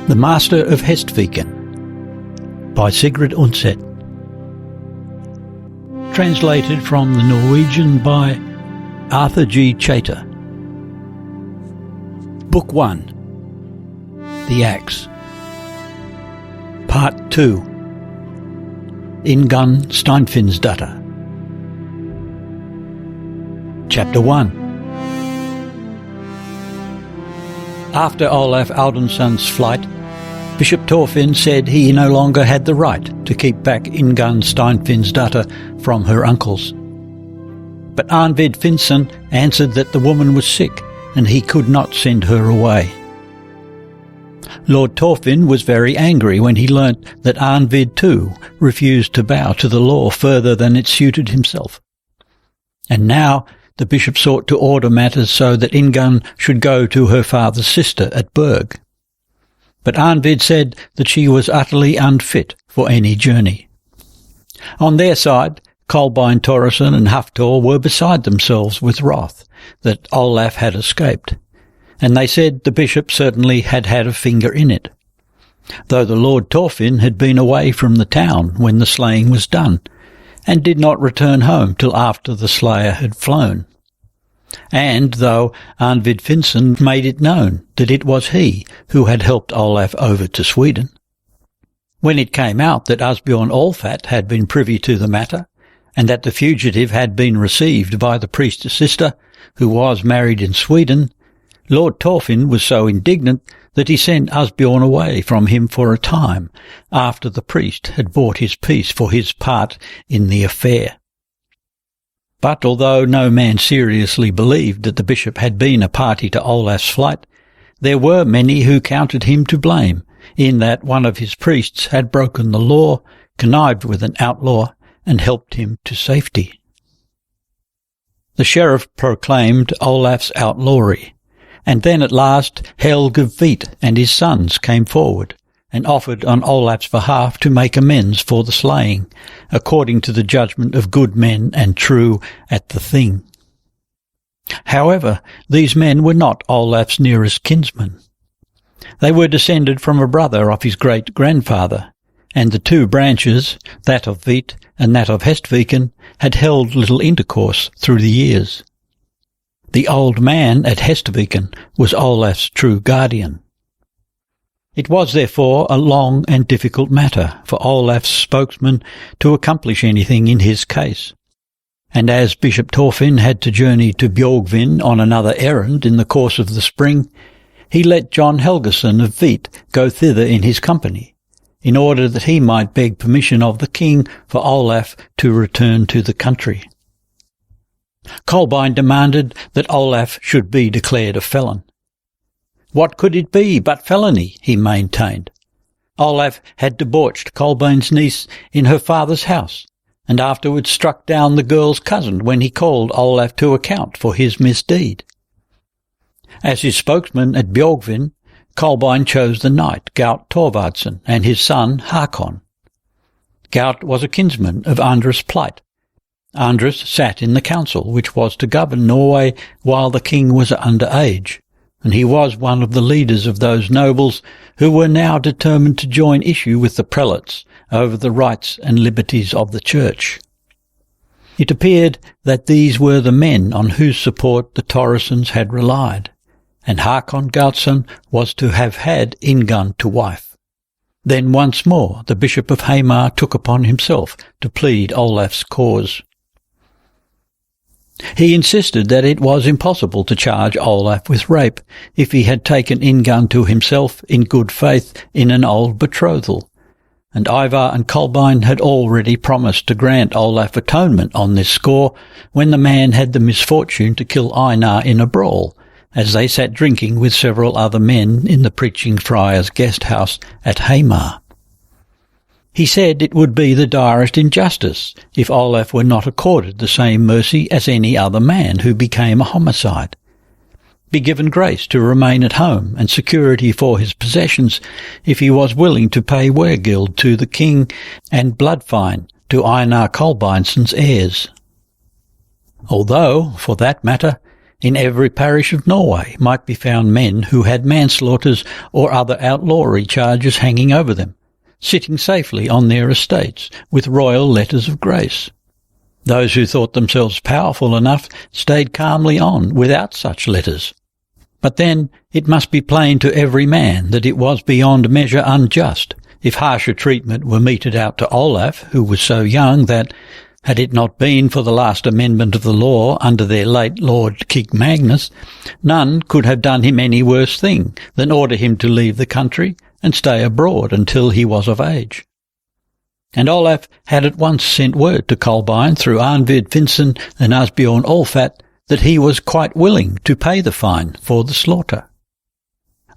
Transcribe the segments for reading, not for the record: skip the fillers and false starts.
The Master of Hestviken by Sigrid Undset. Translated from the Norwegian by Arthur G. Chater. Book 1. The Axe. Part 2. Ingunn Steinfinnsons. Chapter 1. After Olav Audunsson's flight, Bishop Thorfinn said he no longer had the right to keep back Ingunn Steinfinnsons from her uncles. But Arnvid Finnsson answered that the woman was sick and he could not send her away. Lord Thorfinn was very angry when he learnt that Arnvid too refused to bow to the law further than it suited himself. And now the bishop sought to order matters so that Ingunn should go to her father's sister at Berg. But Arnvid said that she was utterly unfit for any journey. On their side, Kolbein Thorisson and Hafthor were beside themselves with wrath that Olaf had escaped, and they said the bishop certainly had had a finger in it, though the Lord Thorfinn had been away from the town when the slaying was done, and did not return home till after the slayer had flown. And though Arnvid Finnsson made it known that it was he who had helped Olaf over to Sweden. When it came out that Asbjorn Allfat had been privy to the matter, and that the fugitive had been received by the priest's sister, who was married in Sweden, Lord Thorfinn was so indignant that he sent Asbjorn away from him for a time, after the priest had bought his peace for his part in the affair. But although no man seriously believed that the bishop had been a party to Olaf's flight, there were many who counted him to blame, in that one of his priests had broken the law, connived with an outlaw, and helped him to safety. The sheriff proclaimed Olaf's outlawry, and then at last Helge of Hvit and his sons came forward, and offered on Olaf's behalf to make amends for the slaying, according to the judgment of good men and true at the thing. However, these men were not Olaf's nearest kinsmen. They were descended from a brother of his great-grandfather, and the two branches, that of Hvit and that of Hestviken, had held little intercourse through the years. The old man at Hestviken was Olaf's true guardian. It was therefore a long and difficult matter for Olaf's spokesman to accomplish anything in his case, and as Bishop Thorfinn had to journey to Bjorgvin on another errand in the course of the spring, he let John Helgeson of Hvit go thither in his company, in order that he might beg permission of the king for Olaf to return to the country. Kolbein demanded that Olaf should be declared a felon. What could it be but felony, he maintained. Olaf had debauched Kolbein's niece in her father's house, and afterwards struck down the girl's cousin when he called Olaf to account for his misdeed. As his spokesman at Bjorgvin, Kolbein chose the knight Gaut Thorvardsson and his son Hakon. Gaut was a kinsman of Andres Plight. Andres sat in the council which was to govern Norway while the king was under age, and he was one of the leaders of those nobles who were now determined to join issue with the prelates over the rights and liberties of the church. It appeared that these were the men on whose support the Thorissons had relied, and Hakon Gautsson was to have had Ingunn to wife. Then once more the Bishop of Hamar took upon himself to plead Olaf's cause. He insisted that it was impossible to charge Olaf with rape if he had taken Ingunn to himself in good faith in an old betrothal, and Ivar and Kolbein had already promised to grant Olaf atonement on this score when the man had the misfortune to kill Einar in a brawl, as they sat drinking with several other men in the preaching friar's guest house at Hamar. He said it would be the direst injustice if Olaf were not accorded the same mercy as any other man who became a homicide, be given grace to remain at home and security for his possessions if he was willing to pay weregild to the king and blood fine to Einar Kolbeinsson's heirs. Although, for that matter, In every parish of Norway might be found men who had manslaughters or other outlawry charges hanging over them, sitting safely on their estates with royal letters of grace. Those who thought themselves powerful enough stayed calmly on without such letters. But then it must be plain to every man that it was beyond measure unjust if harsher treatment were meted out to Olav, who was so young that, had it not been for the last amendment of the law under their late Lord King Magnus, none could have done him any worse thing than order him to leave the country and stay abroad until he was of age. And Olav had at once sent word to Kolbein through Arnvid Finsen and Asbjorn Allfat that he was quite willing to pay the fine for the slaughter.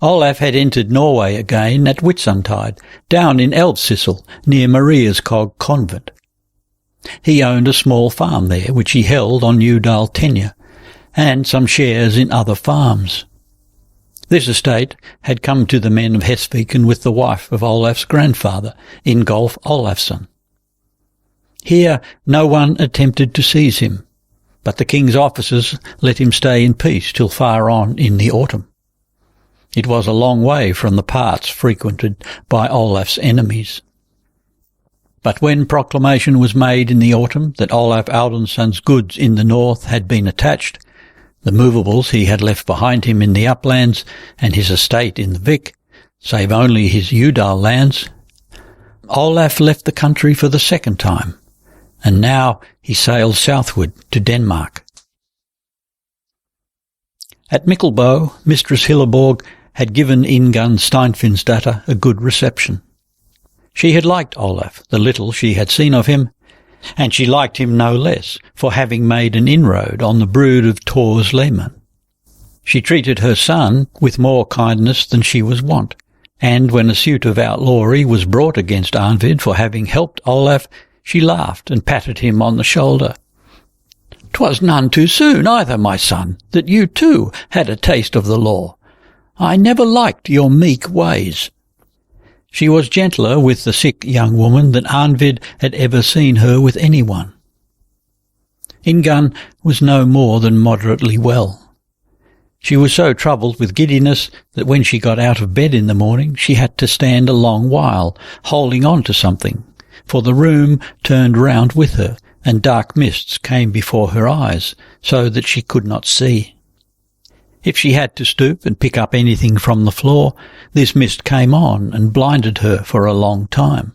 Olav had entered Norway again at Whitsuntide, down in Elvsissel, near Maria's Cog convent. He owned a small farm there, which he held on Udal tenure, and some shares in other farms. This estate had come to the men of Hestviken with the wife of Olav's grandfather, Ingolf Olafsson. Here no one attempted to seize him, but the king's officers let him stay in peace till far on in the autumn. It was a long way from the parts frequented by Olaf's enemies. But when proclamation was made in the autumn that Olav Audunsson's goods in the north had been attached, the movables he had left behind him in the uplands, and his estate in the Vik, save only his Udal lands, Olaf left the country for the second time, and now he sailed southward to Denmark. At Mikkelbo, Mistress Hilleborg had given Ingunn Steinfinnsdatter a good reception. She had liked Olav, the little she had seen of him, and she liked him no less for having made an inroad on the brood of Thor's Lehman. She treated her son with more kindness than she was wont, and when a suit of outlawry was brought against Arnvid for having helped Olav, she laughed and patted him on the shoulder. "'Twas none too soon either, my son, that you too had a taste of the law. I never liked your meek ways." She was gentler with the sick young woman than Arnvid had ever seen her with anyone. Ingunn was no more than moderately well. She was so troubled with giddiness that when she got out of bed in the morning she had to stand a long while, holding on to something, for the room turned round with her, and dark mists came before her eyes, so that she could not see. If she had to stoop and pick up anything from the floor, this mist came on and blinded her for a long time.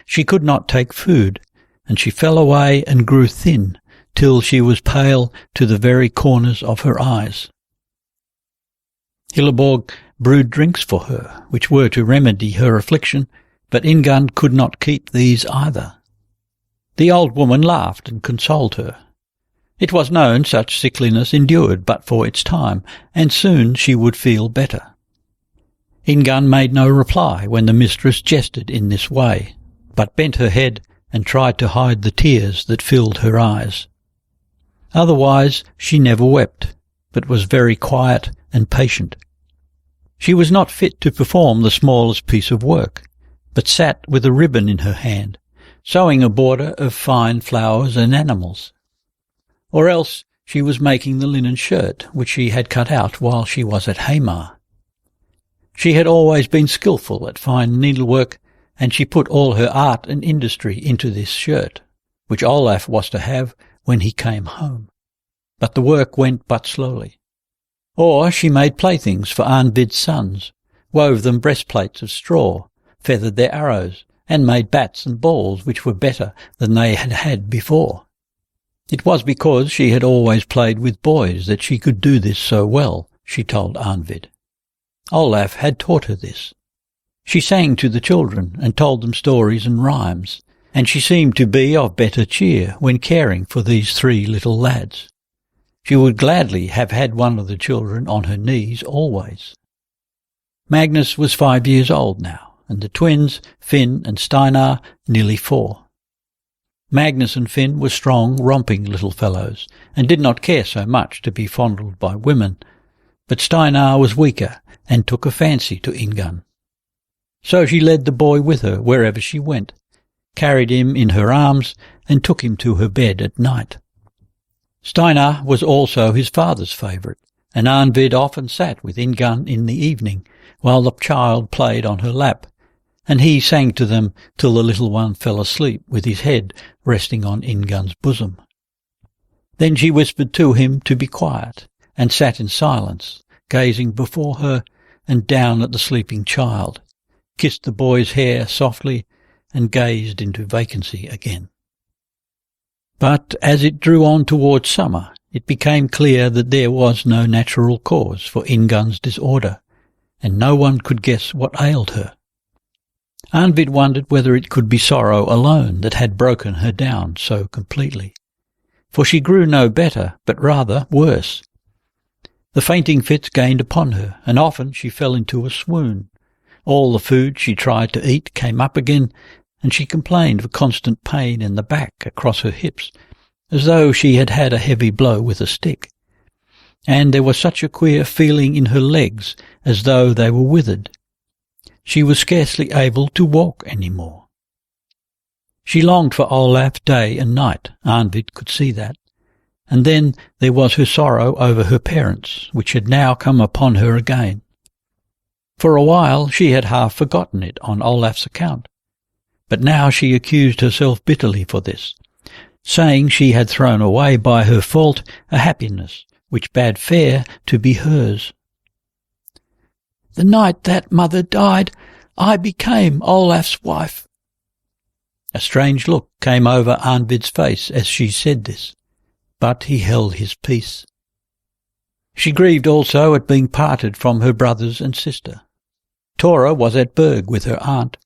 She could not take food, and she fell away and grew thin, till she was pale to the very corners of her eyes. Hilleborg brewed drinks for her, which were to remedy her affliction, but Ingunn could not keep these either. The old woman laughed and consoled her. It was known such sickliness endured but for its time, and soon she would feel better. Ingunn made no reply when the mistress jested in this way, but bent her head and tried to hide the tears that filled her eyes. Otherwise she never wept, but was very quiet and patient. She was not fit to perform the smallest piece of work, but sat with a ribbon in her hand, sewing a border of fine flowers and animals. Or else she was making the linen shirt which she had cut out while she was at Hamar. She had always been skilful at fine needlework, and she put all her art and industry into this shirt, which Olaf was to have when he came home. But the work went but slowly. Or she made playthings for Arnvid's sons, wove them breastplates of straw, feathered their arrows, and made bats and balls which were better than they had had before. It was because she had always played with boys that she could do this so well, she told Arnvid. Olaf had taught her this. She sang to the children and told them stories and rhymes, and she seemed to be of better cheer when caring for these three little lads. She would gladly have had one of the children on her knees always. Magnus was 5 years old now, and the twins, Finn and Steinar, nearly 4. Magnus and Finn were strong, romping little fellows, and did not care so much to be fondled by women, but Steinar was weaker and took a fancy to Ingunn. So she led the boy with her wherever she went, carried him in her arms, and took him to her bed at night. Steinar was also his father's favourite, and Arnvid often sat with Ingunn in the evening while the child played on her lap, and he sang to them till the little one fell asleep with his head resting on Ingunn's bosom. Then she whispered to him to be quiet, and sat in silence, gazing before her and down at the sleeping child, kissed the boy's hair softly, and gazed into vacancy again. But as it drew on towards summer, it became clear that there was no natural cause for Ingunn's disorder, and no one could guess what ailed her. Arnvid wondered whether it could be sorrow alone that had broken her down so completely, for she grew no better, but rather worse. The fainting fits gained upon her, and often she fell into a swoon. All the food she tried to eat came up again, and she complained of constant pain in the back across her hips, as though she had had a heavy blow with a stick. And there was such a queer feeling in her legs, as though they were withered. She was scarcely able to walk any more. She longed for Olaf day and night, Arnvid could see that. And then there was her sorrow over her parents, which had now come upon her again. For a while she had half forgotten it on Olaf's account, but now she accused herself bitterly for this, saying she had thrown away by her fault a happiness which bade fair to be hers. "The night that mother died, I became Olaf's wife." A strange look came over Arnvid's face as she said this, but he held his peace. She grieved also at being parted from her brothers and sister. Tora was at Berg with her aunt,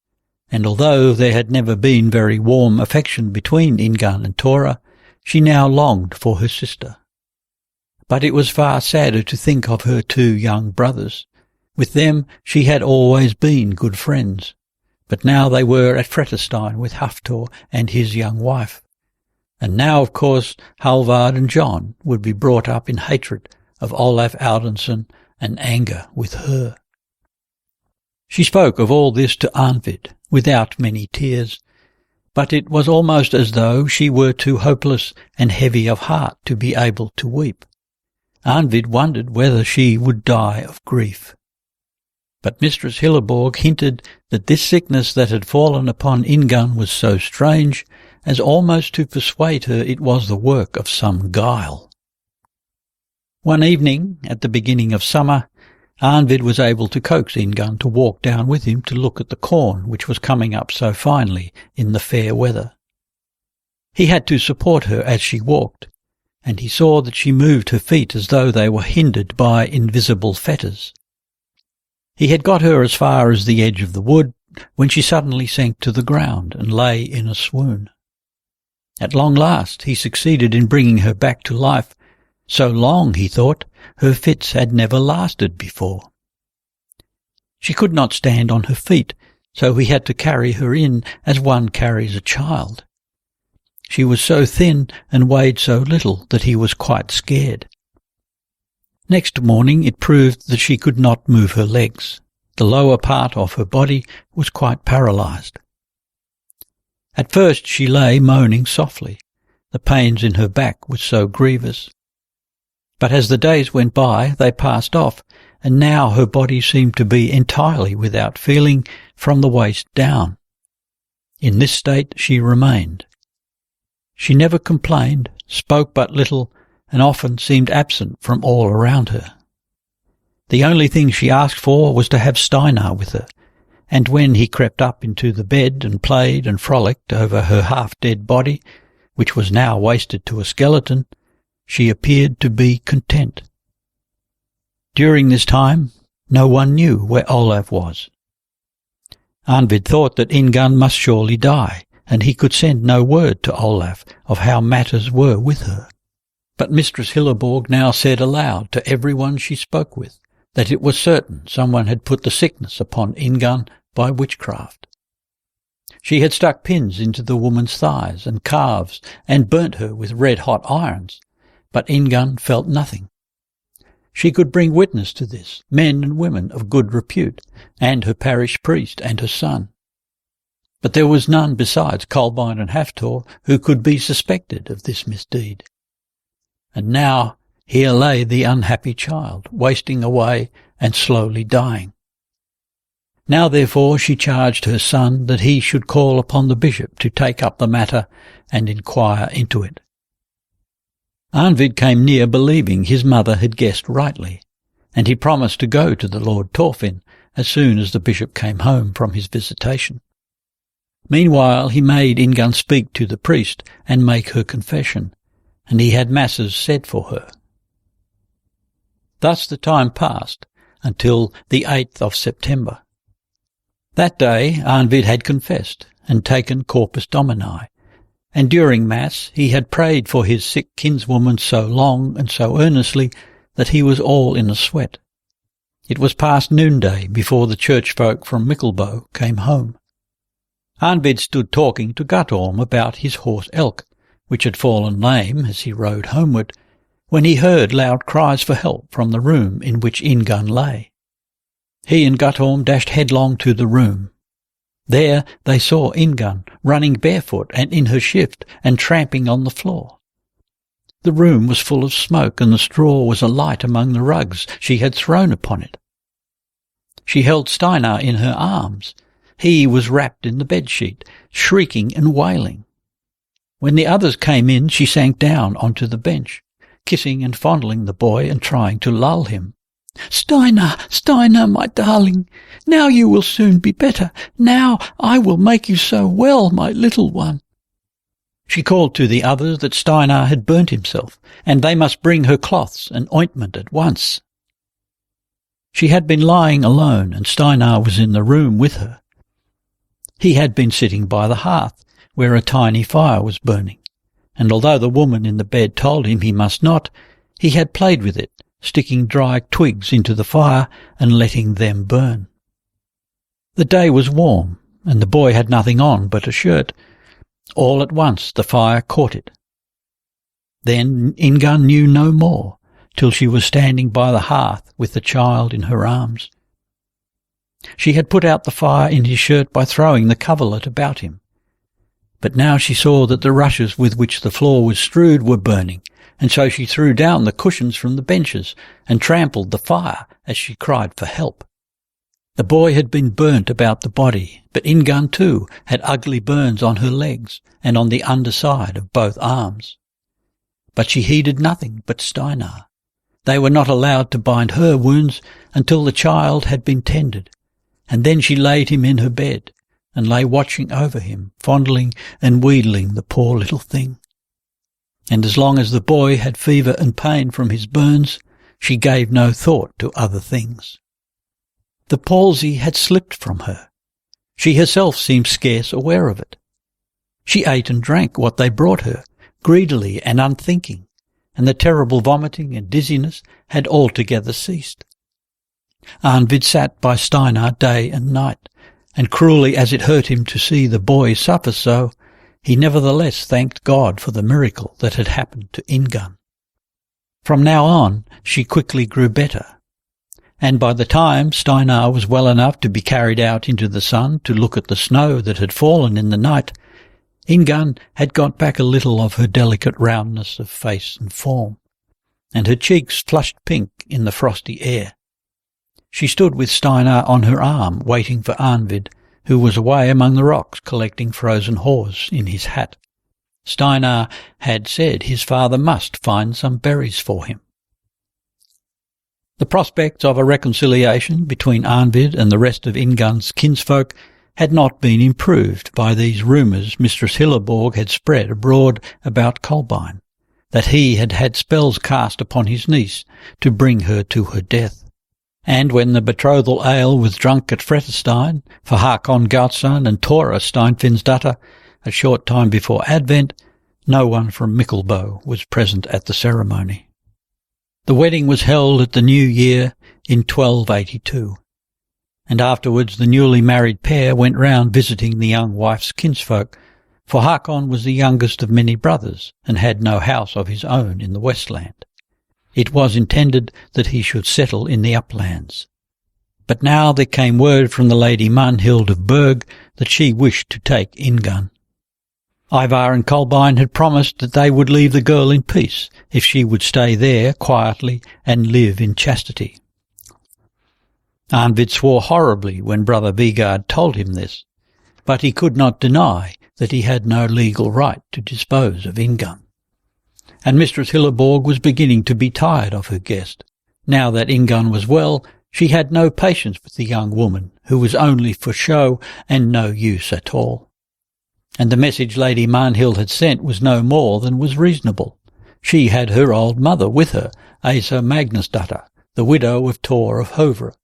and although there had never been very warm affection between Ingunn and Tora, she now longed for her sister. But it was far sadder to think of her two young brothers. With them she had always been good friends, but now they were at Fretterstein with Haftor and his young wife. And now, of course, Halvard and John would be brought up in hatred of Olav Audunsson and anger with her. She spoke of all this to Arnvid, without many tears, but it was almost as though she were too hopeless and heavy of heart to be able to weep. Arnvid wondered whether she would die of grief. But Mistress Hilleborg hinted that this sickness that had fallen upon Ingunn was so strange as almost to persuade her it was the work of some guile. One evening, at the beginning of summer, Arnvid was able to coax Ingunn to walk down with him to look at the corn which was coming up so finely in the fair weather. He had to support her as she walked, and he saw that she moved her feet as though they were hindered by invisible fetters. He had got her as far as the edge of the wood when she suddenly sank to the ground and lay in a swoon. At long last he succeeded in bringing her back to life. So long, he thought, her fits had never lasted before. She could not stand on her feet, so he had to carry her in as one carries a child. She was so thin and weighed so little that he was quite scared. Next morning it proved that she could not move her legs. The lower part of her body was quite paralysed. At first she lay moaning softly. The pains in her back were so grievous. But as the days went by, they passed off, and now her body seemed to be entirely without feeling from the waist down. In this state she remained. She never complained, spoke but little, and often seemed absent from all around her. The only thing she asked for was to have Steinar with her, and when he crept up into the bed and played and frolicked over her half-dead body, which was now wasted to a skeleton, she appeared to be content. During this time no one knew where Olav was. Arnvid thought that Ingunn must surely die, and he could send no word to Olav of how matters were with her. But Mistress Hilleborg now said aloud to everyone she spoke with that it was certain someone had put the sickness upon Ingunn by witchcraft. She had stuck pins into the woman's thighs and calves and burnt her with red-hot irons, but Ingunn felt nothing. She could bring witness to this, men and women of good repute, and her parish priest and her son. But there was none besides Kolbein and Haftor who could be suspected of this misdeed. and now here lay the unhappy child, wasting away and slowly dying. Now therefore she charged her son that he should call upon the bishop to take up the matter and inquire into it. Arnvid came near believing his mother had guessed rightly, and he promised to go to the Lord Thorfinn as soon as the bishop came home from his visitation. Meanwhile he made Ingunn speak to the priest and make her confession, and he had masses said for her. Thus the time passed until the 8th of September. That day Arnvid had confessed and taken Corpus Domini, and during Mass he had prayed for his sick kinswoman so long and so earnestly that he was all in a sweat. It was past noonday before the church folk from Mickelbo came home. Arnvid stood talking to Guttorm about his horse Elk, which had fallen lame as he rode homeward, when he heard loud cries for help from the room in which Ingunn lay. He and Guttorm dashed headlong to the room. There they saw Ingunn running barefoot and in her shift and tramping on the floor. The room was full of smoke, and the straw was alight among the rugs she had thrown upon it. She held Steinar in her arms. He was wrapped in the bedsheet, shrieking and wailing. When the others came in, she sank down onto the bench, kissing and fondling the boy and trying to lull him. "Steinar, Steinar, my darling, now you will soon be better. Now I will make you so well, my little one." She called to the others that Steinar had burnt himself, and they must bring her cloths and ointment at once. She had been lying alone, and Steinar was in the room with her. He had been sitting by the hearth, where a tiny fire was burning, and although the woman in the bed told him he must not, he had played with it, sticking dry twigs into the fire and letting them burn. The day was warm, and the boy had nothing on but a shirt. All at once the fire caught it. Then Ingunn knew no more, till she was standing by the hearth with the child in her arms. She had put out the fire in his shirt by throwing the coverlet about him. But now she saw that the rushes with which the floor was strewed were burning, and so she threw down the cushions from the benches and trampled the fire as she cried for help. The boy had been burnt about the body, but Ingunn too had ugly burns on her legs and on the underside of both arms. But she heeded nothing but Steinar. They were not allowed to bind her wounds until the child had been tended, and then she laid him in her bed and lay watching over him, fondling and wheedling the poor little thing. And as long as the boy had fever and pain from his burns, she gave no thought to other things. The palsy had slipped from her. She herself seemed scarce aware of it. She ate and drank what they brought her, greedily and unthinking, and the terrible vomiting and dizziness had altogether ceased. Arnvid sat by Steinar day and night, and cruelly as it hurt him to see the boy suffer so, he nevertheless thanked God for the miracle that had happened to Ingunn. From now on she quickly grew better, and by the time Steinar was well enough to be carried out into the sun to look at the snow that had fallen in the night, Ingunn had got back a little of her delicate roundness of face and form, and her cheeks flushed pink in the frosty air. She stood with Steinar on her arm, waiting for Arnvid, who was away among the rocks collecting frozen haws in his hat. Steinar had said his father must find some berries for him. The prospects of a reconciliation between Arnvid and the rest of Ingunn's kinsfolk had not been improved by these rumours Mistress Hilleborg had spread abroad about Kolbein, that he had had spells cast upon his niece to bring her to her death. And when the betrothal ale was drunk at Fretestein for Hakon Gautsson and Tora Steinfinnsdatter a short time before Advent, no one from Mickelbo was present at the ceremony. The wedding was held at the new year in 1282, and afterwards the newly married pair went round visiting the young wife's kinsfolk, for Hakon was the youngest of many brothers and had no house of his own in the Westland. It was intended that he should settle in the uplands. But now there came word from the Lady Munhild of Berg that she wished to take Ingunn. Ivar and Kolbein had promised that they would leave the girl in peace if she would stay there quietly and live in chastity. Arnvid swore horribly when Brother Vigard told him this, but he could not deny that he had no legal right to dispose of Ingunn. And Mistress Hilleborg was beginning to be tired of her guest. Now that Ingunn was well, she had no patience with the young woman, who was only for show and no use at all. And the message Lady Magnhild had sent was no more than was reasonable. She had her old mother with her, Asa Magnusdatter, the widow of Tor of Hovre.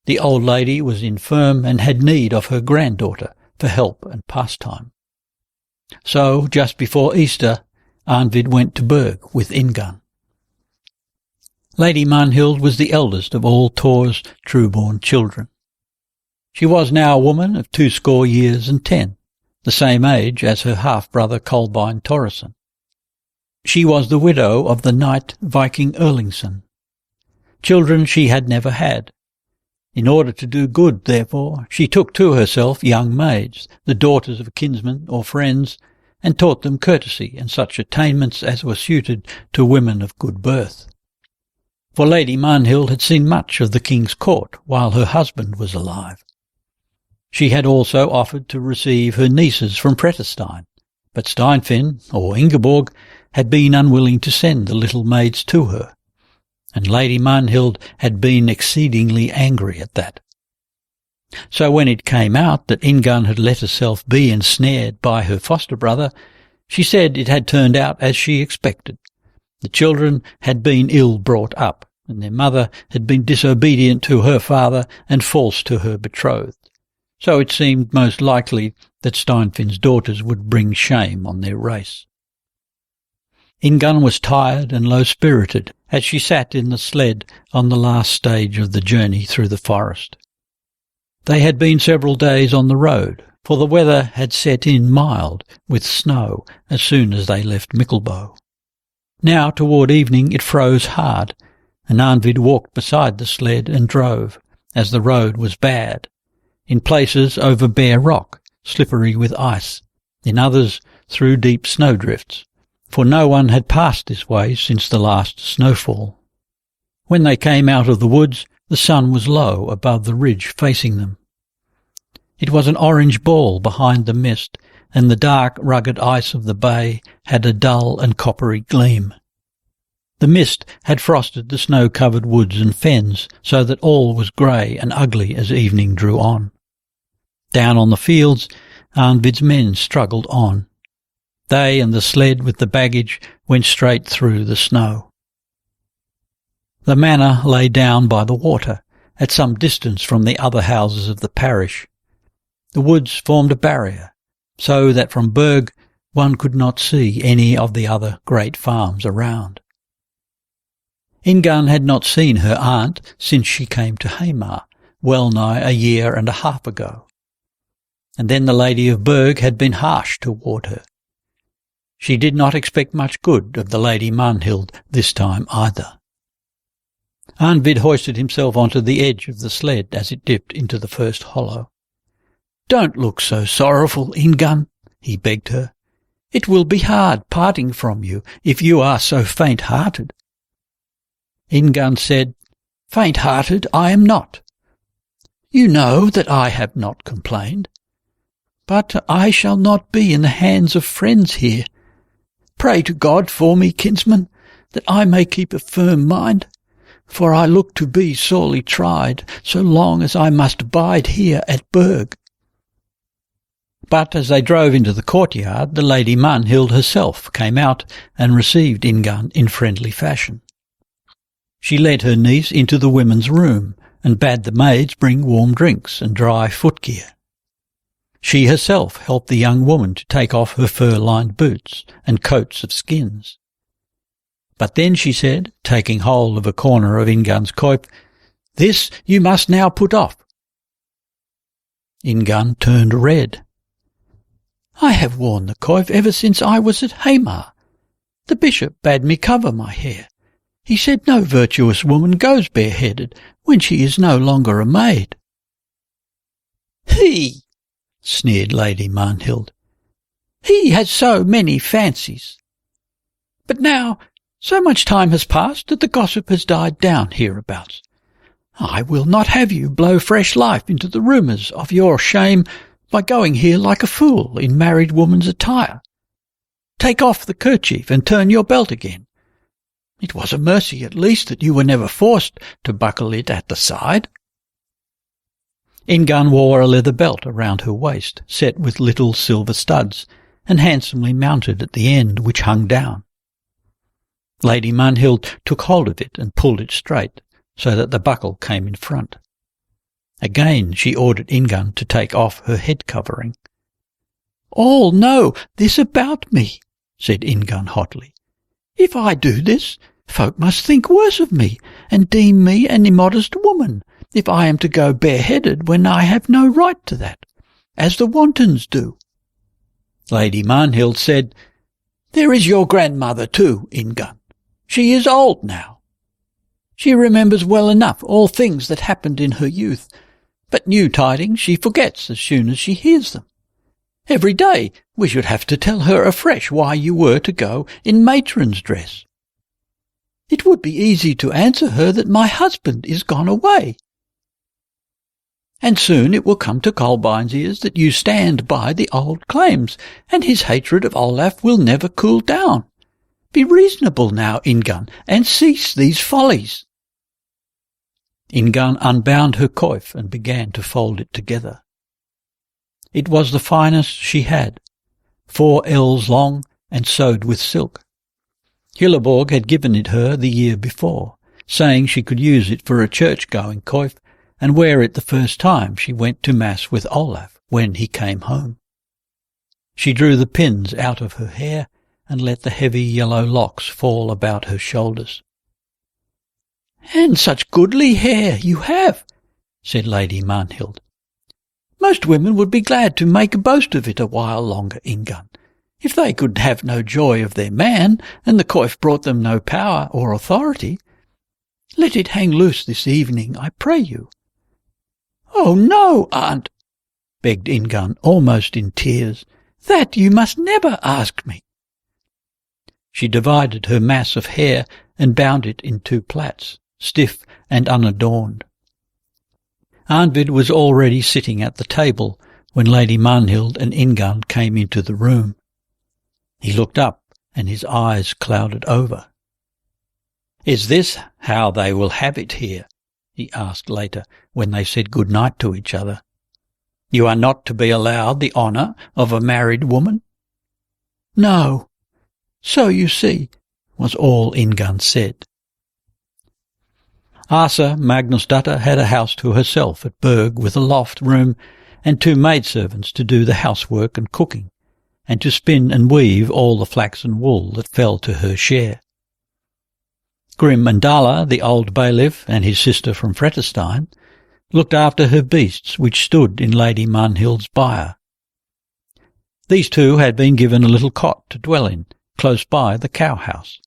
The old lady was infirm and had need of her granddaughter for help and pastime. So, just before Easter, Arnvid went to Berg with Ingunn. Lady Magnhild was the eldest of all Tor's true-born children. She was now a woman of 20 years and 10, the same age as her half-brother Kolbein Thorisson. She was the widow of the knight Viking Erlingsson. Children she had never had. In order to do good, therefore, she took to herself young maids, the daughters of kinsmen or friends, and taught them courtesy and such attainments as were suited to women of good birth. For Lady Magnhild had seen much of the king's court while her husband was alive. She had also offered to receive her nieces from Pretestein, but Steinfinn, or Ingeborg, had been unwilling to send the little maids to her, and Lady Magnhild had been exceedingly angry at that. So when it came out that Ingunn had let herself be ensnared by her foster-brother, she said it had turned out as she expected. The children had been ill brought up, and their mother had been disobedient to her father and false to her betrothed. So it seemed most likely that Steinfinn's daughters would bring shame on their race. Ingunn was tired and low-spirited as she sat in the sled on the last stage of the journey through the forest. They had been several days on the road, for the weather had set in mild, with snow, as soon as they left Mickelbo. Now, toward evening, it froze hard, and Arnvid walked beside the sled and drove, as the road was bad, in places over bare rock, slippery with ice, in others through deep snowdrifts, for no one had passed this way since the last snowfall. When they came out of the woods, the sun was low above the ridge facing them. It was an orange ball behind the mist, and the dark, rugged ice of the bay had a dull and coppery gleam. The mist had frosted the snow-covered woods and fens, so that all was grey and ugly as evening drew on. Down on the fields, Arnvid's men struggled on. They and the sled with the baggage went straight through the snow. The manor lay down by the water, at some distance from the other houses of the parish. The woods formed a barrier, so that from Berg one could not see any of the other great farms around. Ingunn had not seen her aunt since she came to Hamar, well nigh a year and a half ago. And then the Lady of Berg had been harsh toward her. She did not expect much good of the Lady Magnhild this time either. Arnvid hoisted himself onto the edge of the sled as it dipped into the first hollow. "Don't look so sorrowful, Ingunn," he begged her. "It will be hard parting from you if you are so faint-hearted." Ingunn said, "Faint-hearted I am not. You know that I have not complained. But I shall not be in the hands of friends here. Pray to God for me, kinsman, that I may keep a firm mind, for I look to be sorely tried so long as I must bide here at Berg." But as they drove into the courtyard, the Lady Magnhild herself came out and received Ingunn in friendly fashion. She led her niece into the women's room and bade the maids bring warm drinks and dry footgear. She herself helped the young woman to take off her fur-lined boots and coats of skins. But then she said, taking hold of a corner of Ingunn's coif, "This you must now put off." Ingunn turned red. "I have worn the coif ever since I was at Hamar. The bishop bade me cover my hair. He said no virtuous woman goes bareheaded when she is no longer a maid." "He!" sneered Lady Magnhild. He has so many fancies. But now so much time has passed that the gossip has died down hereabouts. I will not have you blow fresh life into the rumours of your shame by going here like a fool in married woman's attire. Take off the kerchief and turn your belt again. It was a mercy at least that you were never forced to buckle it at the side. Ingunn wore a leather belt around her waist, set with little silver studs, and handsomely mounted at the end, which hung down. Lady Munhild took hold of it and pulled it straight, so that the buckle came in front. Again she ordered Ingunn to take off her head covering. "All know this about me," said Ingunn hotly. "If I do this, folk must think worse of me, and deem me an immodest woman, if I am to go bareheaded when I have no right to that, as the wantons do." Lady Munhild said, "There is your grandmother too, Ingunn. She is old now. She remembers well enough all things that happened in her youth, but new tidings she forgets as soon as she hears them. Every day we should have to tell her afresh why you were to go in matron's dress. It would be easy to answer her that my husband is gone away. And soon it will come to Kolbein's ears that you stand by the old claims, and his hatred of Olaf will never cool down. Be reasonable now, Ingunn, and cease these follies." Ingunn unbound her coif and began to fold it together. It was the finest she had, 4 ells long and sewed with silk. Hilleborg had given it her the year before, saying she could use it for a church-going coif and wear it the first time she went to Mass with Olaf when he came home. She drew the pins out of her hair and let the heavy yellow locks fall about her shoulders. "And such goodly hair you have," said Lady Munhild. "Most women would be glad to make a boast of it a while longer, Ingunn, if they could have no joy of their man, and the coif brought them no power or authority. Let it hang loose this evening, I pray you." "Oh, no, aunt," begged Ingunn, almost in tears. "That you must never ask me." She divided her mass of hair and bound it in 2 plaits, stiff and unadorned. Arnvid was already sitting at the table when Lady Munhild and Ingunn came into the room. He looked up, and his eyes clouded over. "Is this how they will have it here?" he asked later, when they said good night to each other. "You are not to be allowed the honour of a married woman?" "No. So you see," was all Ingunn said. Asa Magnusdatter had a house to herself at Berg with a loft room and 2 maidservants to do the housework and cooking, and to spin and weave all the flax and wool that fell to her share. Grim and Dalla, the old bailiff, and his sister from Fretterstein, looked after her beasts which stood in Lady Munhild's byre. These 2 had been given a little cot to dwell in, close by the cow-house,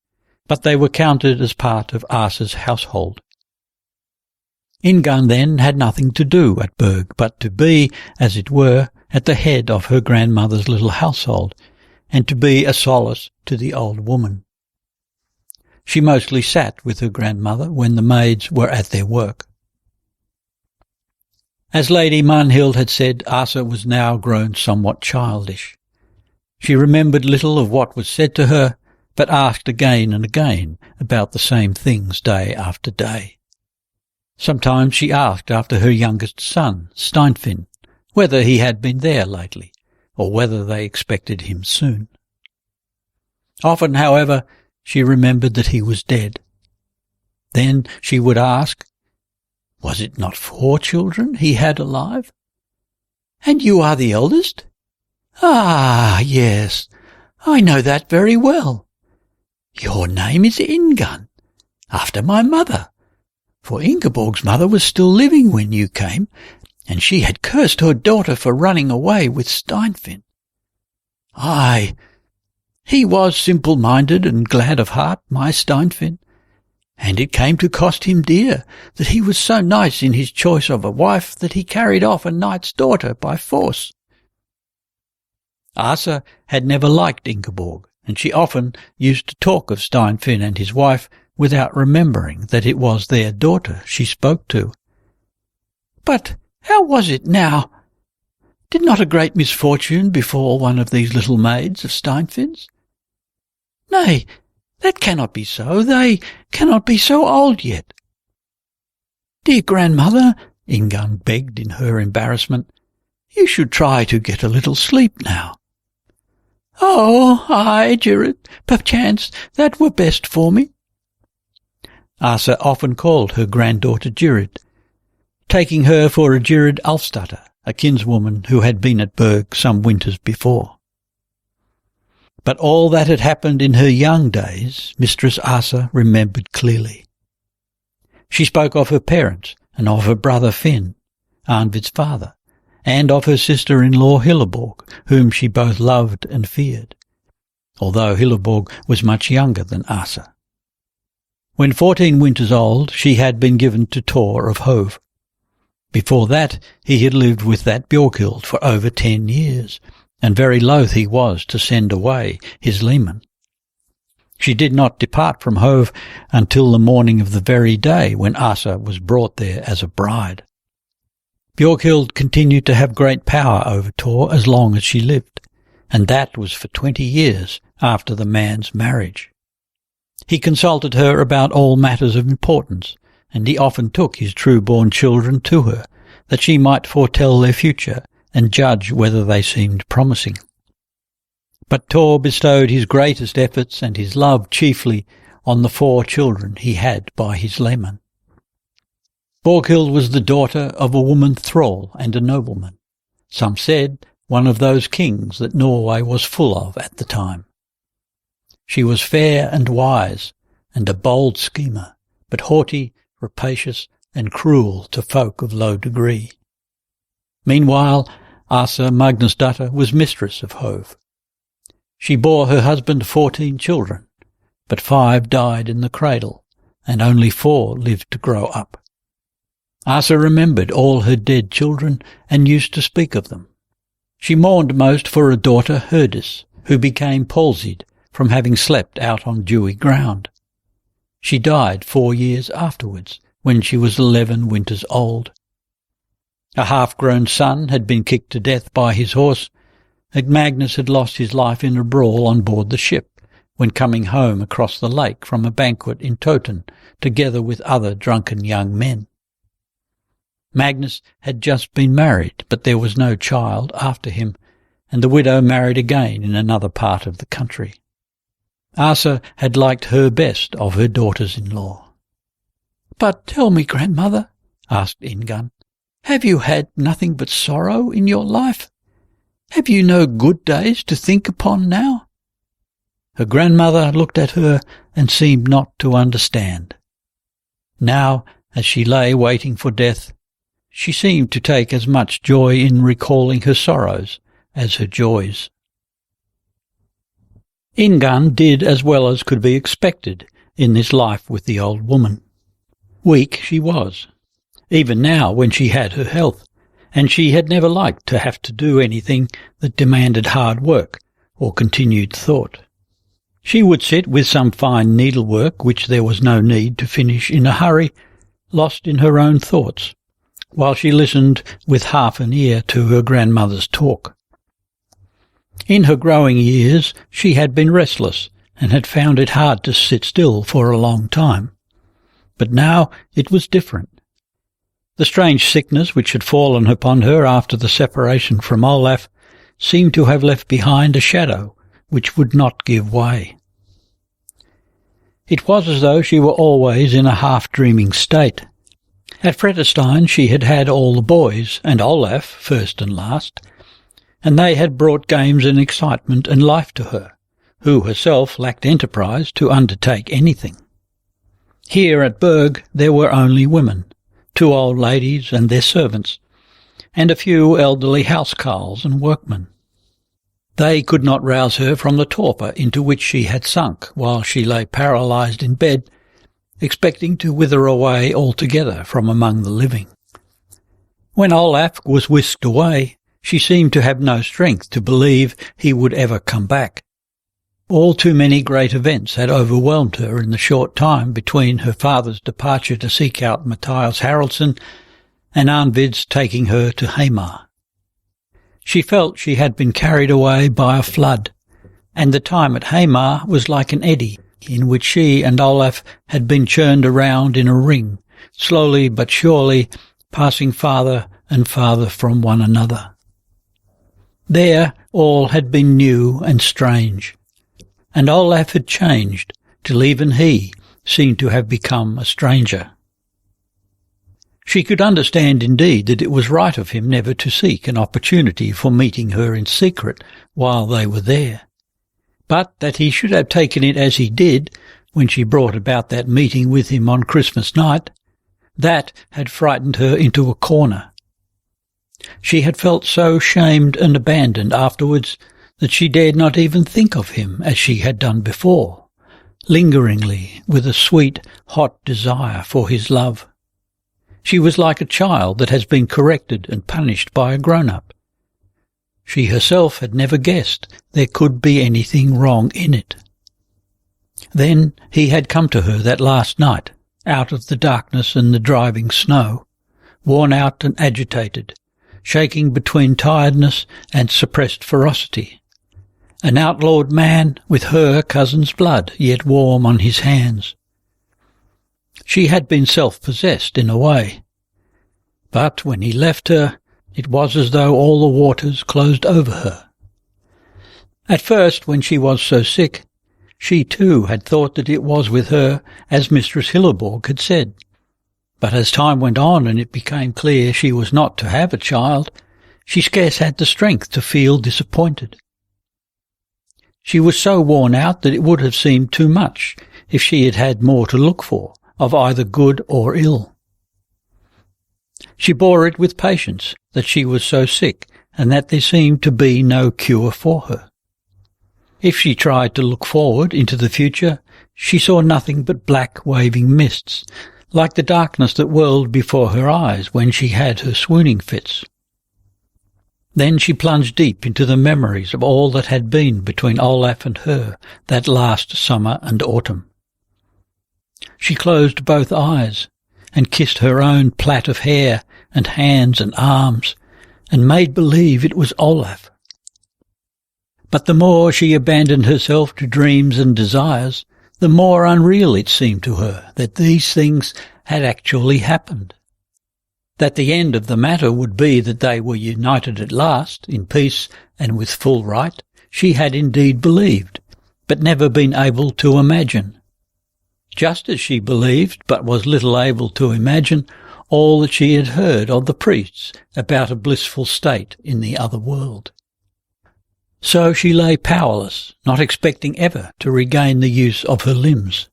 but they were counted as part of Asa's household. Ingunn then had nothing to do at Berg but to be, as it were, at the head of her grandmother's little household, and to be a solace to the old woman. She mostly sat with her grandmother when the maids were at their work. As Lady Munhild had said, Asa was now grown somewhat childish. She remembered little of what was said to her, but asked again and again about the same things day after day. Sometimes she asked after her youngest son, Steinfinn, whether he had been there lately, or whether they expected him soon. Often, however, she remembered that he was dead. Then she would ask, was it not 4 children he had alive? "And you are the eldest?" "Ah, yes, I know that very well. Your name is Ingunn, after my mother, for Ingeborg's mother was still living when you came, and she had cursed her daughter for running away with Steinfinn. Aye, he was simple-minded and glad of heart, my Steinfinn, and it came to cost him dear that he was so nice in his choice of a wife that he carried off a knight's daughter by force. Asa had never liked Ingeborg, and she often used to talk of Steinfinn and his wife without remembering that it was their daughter she spoke to. "But how was it now? Did not a great misfortune befall one of these little maids of Steinfinn's? Nay, that cannot be so. They cannot be so old yet." "Dear grandmother," Ingunn begged in her embarrassment, "you should try to get a little sleep now." "Oh, aye, Jirrid, perchance that were best for me." Asa often called her granddaughter Jirrid, taking her for a Jirrid Alfsdatter, a kinswoman who had been at Berg some winters before. But all that had happened in her young days Mistress Asa remembered clearly. She spoke of her parents and of her brother Finn, Arnvid's father, and of her sister-in-law Hilleborg, whom she both loved and feared, although Hilleborg was much younger than Asa. When 14 winters old, she had been given to Tor of Hove. Before that, he had lived with that Bjorkhild for over 10 years, and very loath he was to send away his leman. She did not depart from Hove until the morning of the very day when Asa was brought there as a bride. Bjorkhild continued to have great power over Tor as long as she lived, and that was for 20 years after the man's marriage. He consulted her about all matters of importance, and he often took his true-born children to her, that she might foretell their future and judge whether they seemed promising. But Tor bestowed his greatest efforts and his love chiefly on the 4 children he had by his leman. Borghild was the daughter of a woman thrall and a nobleman. Some said one of those kings that Norway was full of at the time. She was fair and wise, and a bold schemer, but haughty, rapacious, and cruel to folk of low degree. Meanwhile, Asa Magnusdatter was mistress of Hove. She bore her husband 14 children, but 5 died in the cradle, and only 4 lived to grow up. Asa remembered all her dead children and used to speak of them. She mourned most for a daughter, Herdis, who became palsied from having slept out on dewy ground. She died 4 years afterwards, when she was 11 winters old. A half-grown son had been kicked to death by his horse, and Magnus had lost his life in a brawl on board the ship when coming home across the lake from a banquet in Toten, together with other drunken young men. Magnus had just been married, but there was no child after him, and the widow married again in another part of the country. Asa had liked her best of her daughters-in-law. "But tell me, grandmother," asked Ingunn, "have you had nothing but sorrow in your life? Have you no good days to think upon now?" Her grandmother looked at her and seemed not to understand. Now, as she lay waiting for death, she seemed to take as much joy in recalling her sorrows as her joys. Ingunn did as well as could be expected in this life with the old woman. Weak she was, even now when she had her health, and she had never liked to have to do anything that demanded hard work or continued thought. She would sit with some fine needlework which there was no need to finish in a hurry, lost in her own thoughts, while she listened with half an ear to her grandmother's talk. In her growing years she had been restless and had found it hard to sit still for a long time. But now it was different. The strange sickness which had fallen upon her after the separation from Olaf seemed to have left behind a shadow which would not give way. It was as though she were always in a half-dreaming state. At Fretterstein she had had all the boys, and Olaf first and last, and they had brought games and excitement and life to her, who herself lacked enterprise to undertake anything. Here at Berg there were only women, 2 old ladies and their servants, and a few elderly housecarls and workmen. They could not rouse her from the torpor into which she had sunk while she lay paralysed in bed, expecting to wither away altogether from among the living. When Olaf was whisked away, she seemed to have no strength to believe he would ever come back. All too many great events had overwhelmed her in the short time between her father's departure to seek out Matthias Haraldsson and Arnvid's taking her to Hamar. She felt she had been carried away by a flood, and the time at Hamar was like an eddy in which she and Olaf had been churned around in a ring, slowly but surely passing farther and farther from one another. There all had been new and strange, and Olaf had changed till even he seemed to have become a stranger. She could understand indeed that it was right of him never to seek an opportunity for meeting her in secret while they were there, but that he should have taken it as he did when she brought about that meeting with him on Christmas night, that had frightened her into a corner. She had felt so shamed and abandoned afterwards that she dared not even think of him as she had done before, lingeringly with a sweet, hot desire for his love. She was like a child that has been corrected and punished by a grown-up. She herself had never guessed there could be anything wrong in it. Then he had come to her that last night, out of the darkness and the driving snow, worn out and agitated, shaking between tiredness and suppressed ferocity. An outlawed man with her cousin's blood yet warm on his hands. She had been self-possessed in a way, but when he left her, it was as though all the waters closed over her. At first, when she was so sick, she too had thought that it was with her as Mistress Hilleborg had said. But as time went on and it became clear she was not to have a child, she scarce had the strength to feel disappointed. She was so worn out that it would have seemed too much if she had had more to look for, of either good or ill. She bore it with patience that she was so sick and that there seemed to be no cure for her. If she tried to look forward into the future, she saw nothing but black waving mists, like the darkness that whirled before her eyes when she had her swooning fits. Then she plunged deep into the memories of all that had been between Olaf and her that last summer and autumn. She closed both eyes and kissed her own plait of hair and hands and arms, and made believe it was Olaf. But the more she abandoned herself to dreams and desires, the more unreal it seemed to her that these things had actually happened. That the end of the matter would be that they were united at last, in peace and with full right, she had indeed believed, but never been able to imagine. Just as she believed, but was little able to imagine, all that she had heard of the priests about a blissful state in the other world. So she lay powerless, not expecting ever to regain the use of her limbs.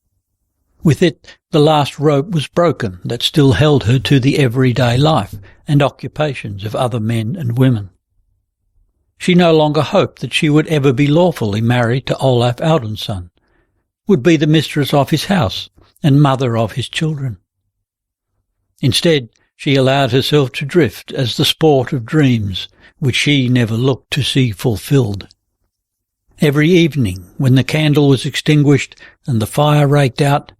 With it, the last rope was broken that still held her to the everyday life and occupations of other men and women. She no longer hoped that she would ever be lawfully married to Olav Audunsson, would be the mistress of his house and mother of his children. Instead, she allowed herself to drift as the sport of dreams, which she never looked to see fulfilled. Every evening, when the candle was extinguished and the fire raked out,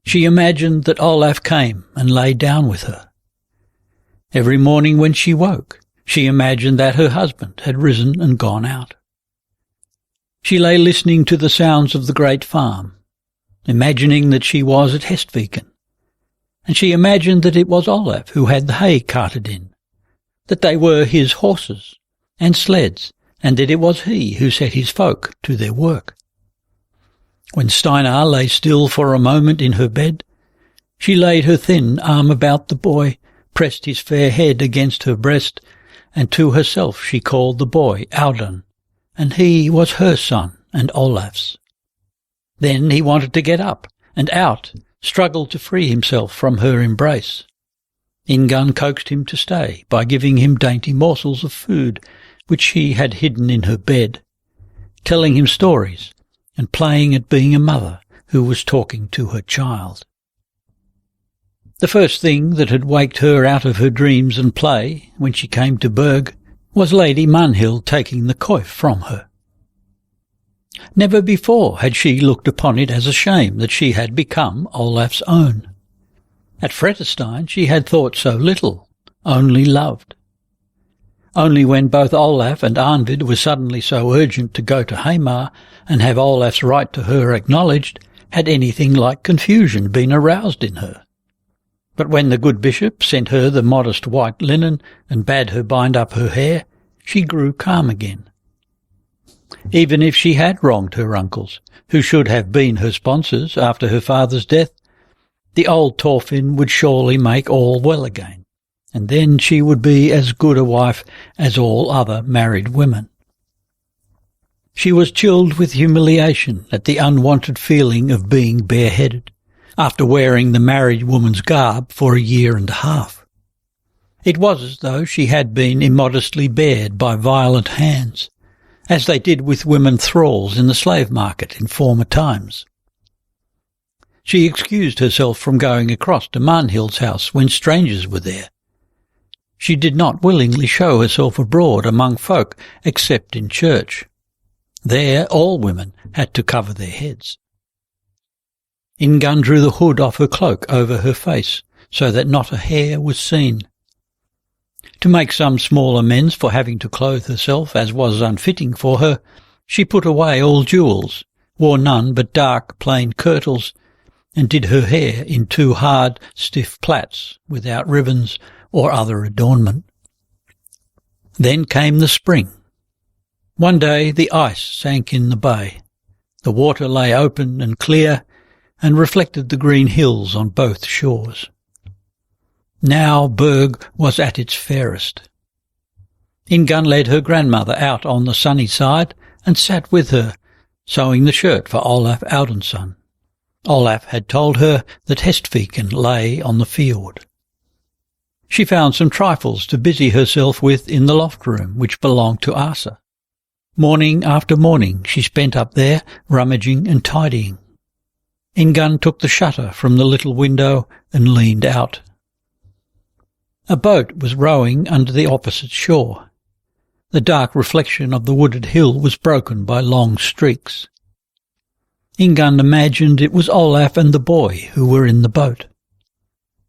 she imagined that Olaf came and lay down with her. Every morning when she woke, she imagined that her husband had risen and gone out. She lay listening to the sounds of the great farm, imagining that she was at Hestviken, and she imagined that it was Olaf who had the hay carted in, that they were his horses and sleds, and that it was he who set his folk to their work. When Steinar lay still for a moment in her bed, she laid her thin arm about the boy, pressed his fair head against her breast, and to herself she called the boy Audun, and he was her son and Olaf's. Then he wanted to get up and out, struggled to free himself from her embrace. Ingunn coaxed him to stay by giving him dainty morsels of food which she had hidden in her bed, telling him stories and playing at being a mother who was talking to her child. The first thing that had waked her out of her dreams and play when she came to Berg was Lady Munhild taking the coif from her. Never before had she looked upon it as a shame that she had become Olaf's own. At Fretestein she had thought so little, only loved. Only when both Olaf and Arnvid were suddenly so urgent to go to Hamar and have Olaf's right to her acknowledged had anything like confusion been aroused in her. But when the good bishop sent her the modest white linen and bade her bind up her hair, she grew calm again. Even if she had wronged her uncles, who should have been her sponsors after her father's death, the old Thorfinn would surely make all well again, and then she would be as good a wife as all other married women. She was chilled with humiliation at the unwanted feeling of being bareheaded, after wearing the married woman's garb for a year and a half. It was as though she had been immodestly bared by violent hands, as they did with women thralls in the slave market in former times. She excused herself from going across to Munhild's house when strangers were there. She did not willingly show herself abroad among folk except in church. There all women had to cover their heads. Ingunn drew the hood off her cloak over her face, so that not a hair was seen. To make some small amends for having to clothe herself as was unfitting for her, she put away all jewels, wore none but dark plain kirtles, and did her hair in 2 hard, stiff plaits, without ribbons or other adornment. Then came the spring. One day the ice sank in the bay. The water lay open and clear, and reflected the green hills on both shores. Now Berg was at its fairest. Ingunn led her grandmother out on the sunny side and sat with her, sewing the shirt for Olav Audunsson. Olaf had told her that Hestviken lay on the fjord. She found some trifles to busy herself with in the loft room which belonged to Asa. Morning after morning she spent up there, rummaging and tidying. Ingunn took the shutter from the little window and leaned out. A boat was rowing under the opposite shore. The dark reflection of the wooded hill was broken by long streaks. Ingunn imagined it was Olaf and the boy who were in the boat.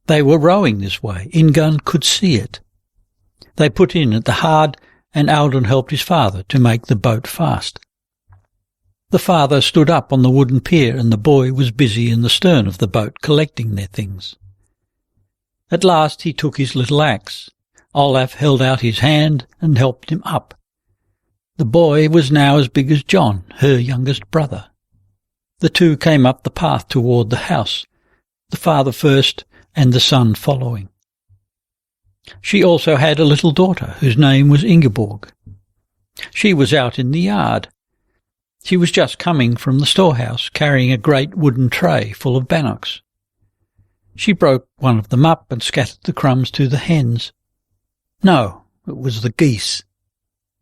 They were rowing this way. Ingunn could see it. They put in at the hard, and Audun helped his father to make the boat fast. The father stood up on the wooden pier, and the boy was busy in the stern of the boat collecting their things. At last he took his little axe. Olaf held out his hand and helped him up. The boy was now as big as John, her youngest brother. The two came up the path toward the house, the father first and the son following. She also had a little daughter whose name was Ingeborg. She was out in the yard. She was just coming from the storehouse, carrying a great wooden tray full of bannocks. She broke one of them up and scattered the crumbs to the hens. No, it was the geese.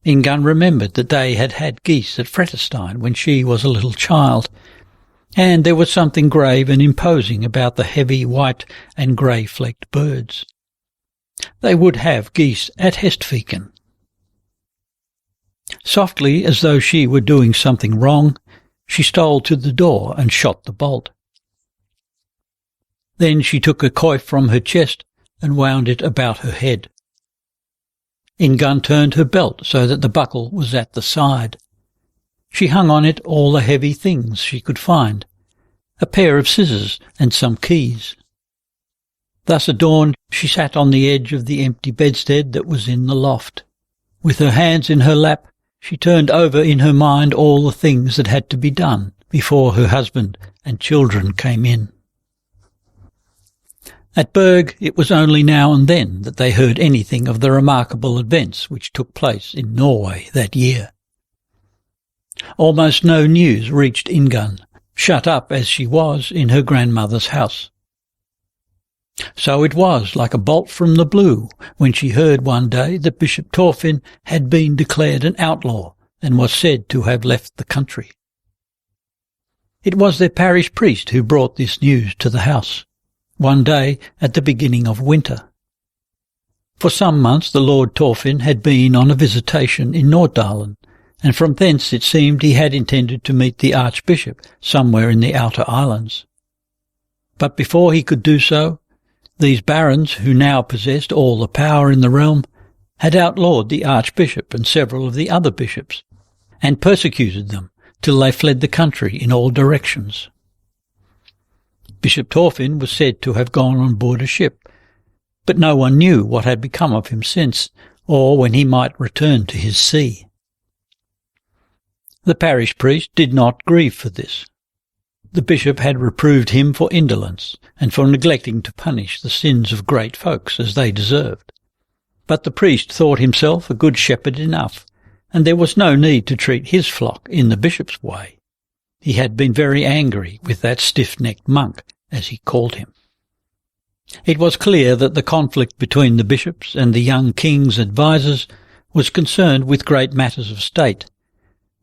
Ingunn remembered that they had had geese at Fretestein when she was a little child, and there was something grave and imposing about the heavy white and grey-flecked birds. They would have geese at Hestviken. Softly, as though she were doing something wrong, she stole to the door and shot the bolt. Then she took a coif from her chest and wound it about her head. Ingunn turned her belt so that the buckle was at the side. She hung on it all the heavy things she could find, a pair of scissors and some keys. Thus adorned, she sat on the edge of the empty bedstead that was in the loft. With her hands in her lap, she turned over in her mind all the things that had to be done before her husband and children came in. At Berg, it was only now and then that they heard anything of the remarkable events which took place in Norway that year. Almost no news reached Ingunn, shut up as she was in her grandmother's house. So it was like a bolt from the blue when she heard one day that Bishop Thorfinn had been declared an outlaw and was said to have left the country. It was their parish priest who brought this news to the house, one day at the beginning of winter. For some months the Lord Thorfinn had been on a visitation in Norddalen, and from thence it seemed he had intended to meet the Archbishop somewhere in the outer islands. But before he could do so, these barons, who now possessed all the power in the realm, had outlawed the Archbishop and several of the other bishops, and persecuted them till they fled the country in all directions. Bishop Thorfinn was said to have gone on board a ship, but no one knew what had become of him since, or when he might return to his see. The parish priest did not grieve for this. The bishop had reproved him for indolence, and for neglecting to punish the sins of great folks as they deserved. But the priest thought himself a good shepherd enough, and there was no need to treat his flock in the bishop's way. He had been very angry with that stiff-necked monk, as he called him. It was clear that the conflict between the bishops and the young king's advisers was concerned with great matters of state,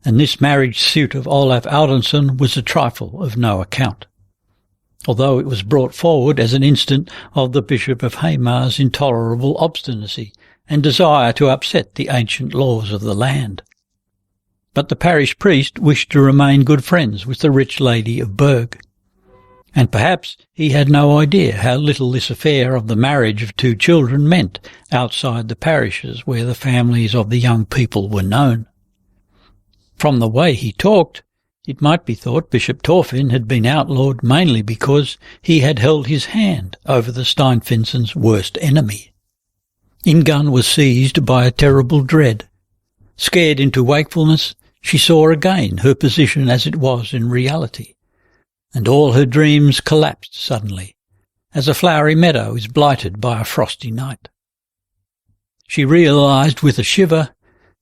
and this marriage suit of Olav Audunsson was a trifle of no account, although it was brought forward as an instance of the Bishop of Hamar's intolerable obstinacy and desire to upset the ancient laws of the land. But the parish priest wished to remain good friends with the rich lady of Berg, and perhaps he had no idea how little this affair of the marriage of two children meant outside the parishes where the families of the young people were known. From the way he talked, it might be thought Bishop Thorfinn had been outlawed mainly because he had held his hand over the Steinfinnsons' worst enemy. Ingunn was seized by a terrible dread. Scared into wakefulness, she saw again her position as it was in reality, and all her dreams collapsed suddenly, as a flowery meadow is blighted by a frosty night. She realized with a shiver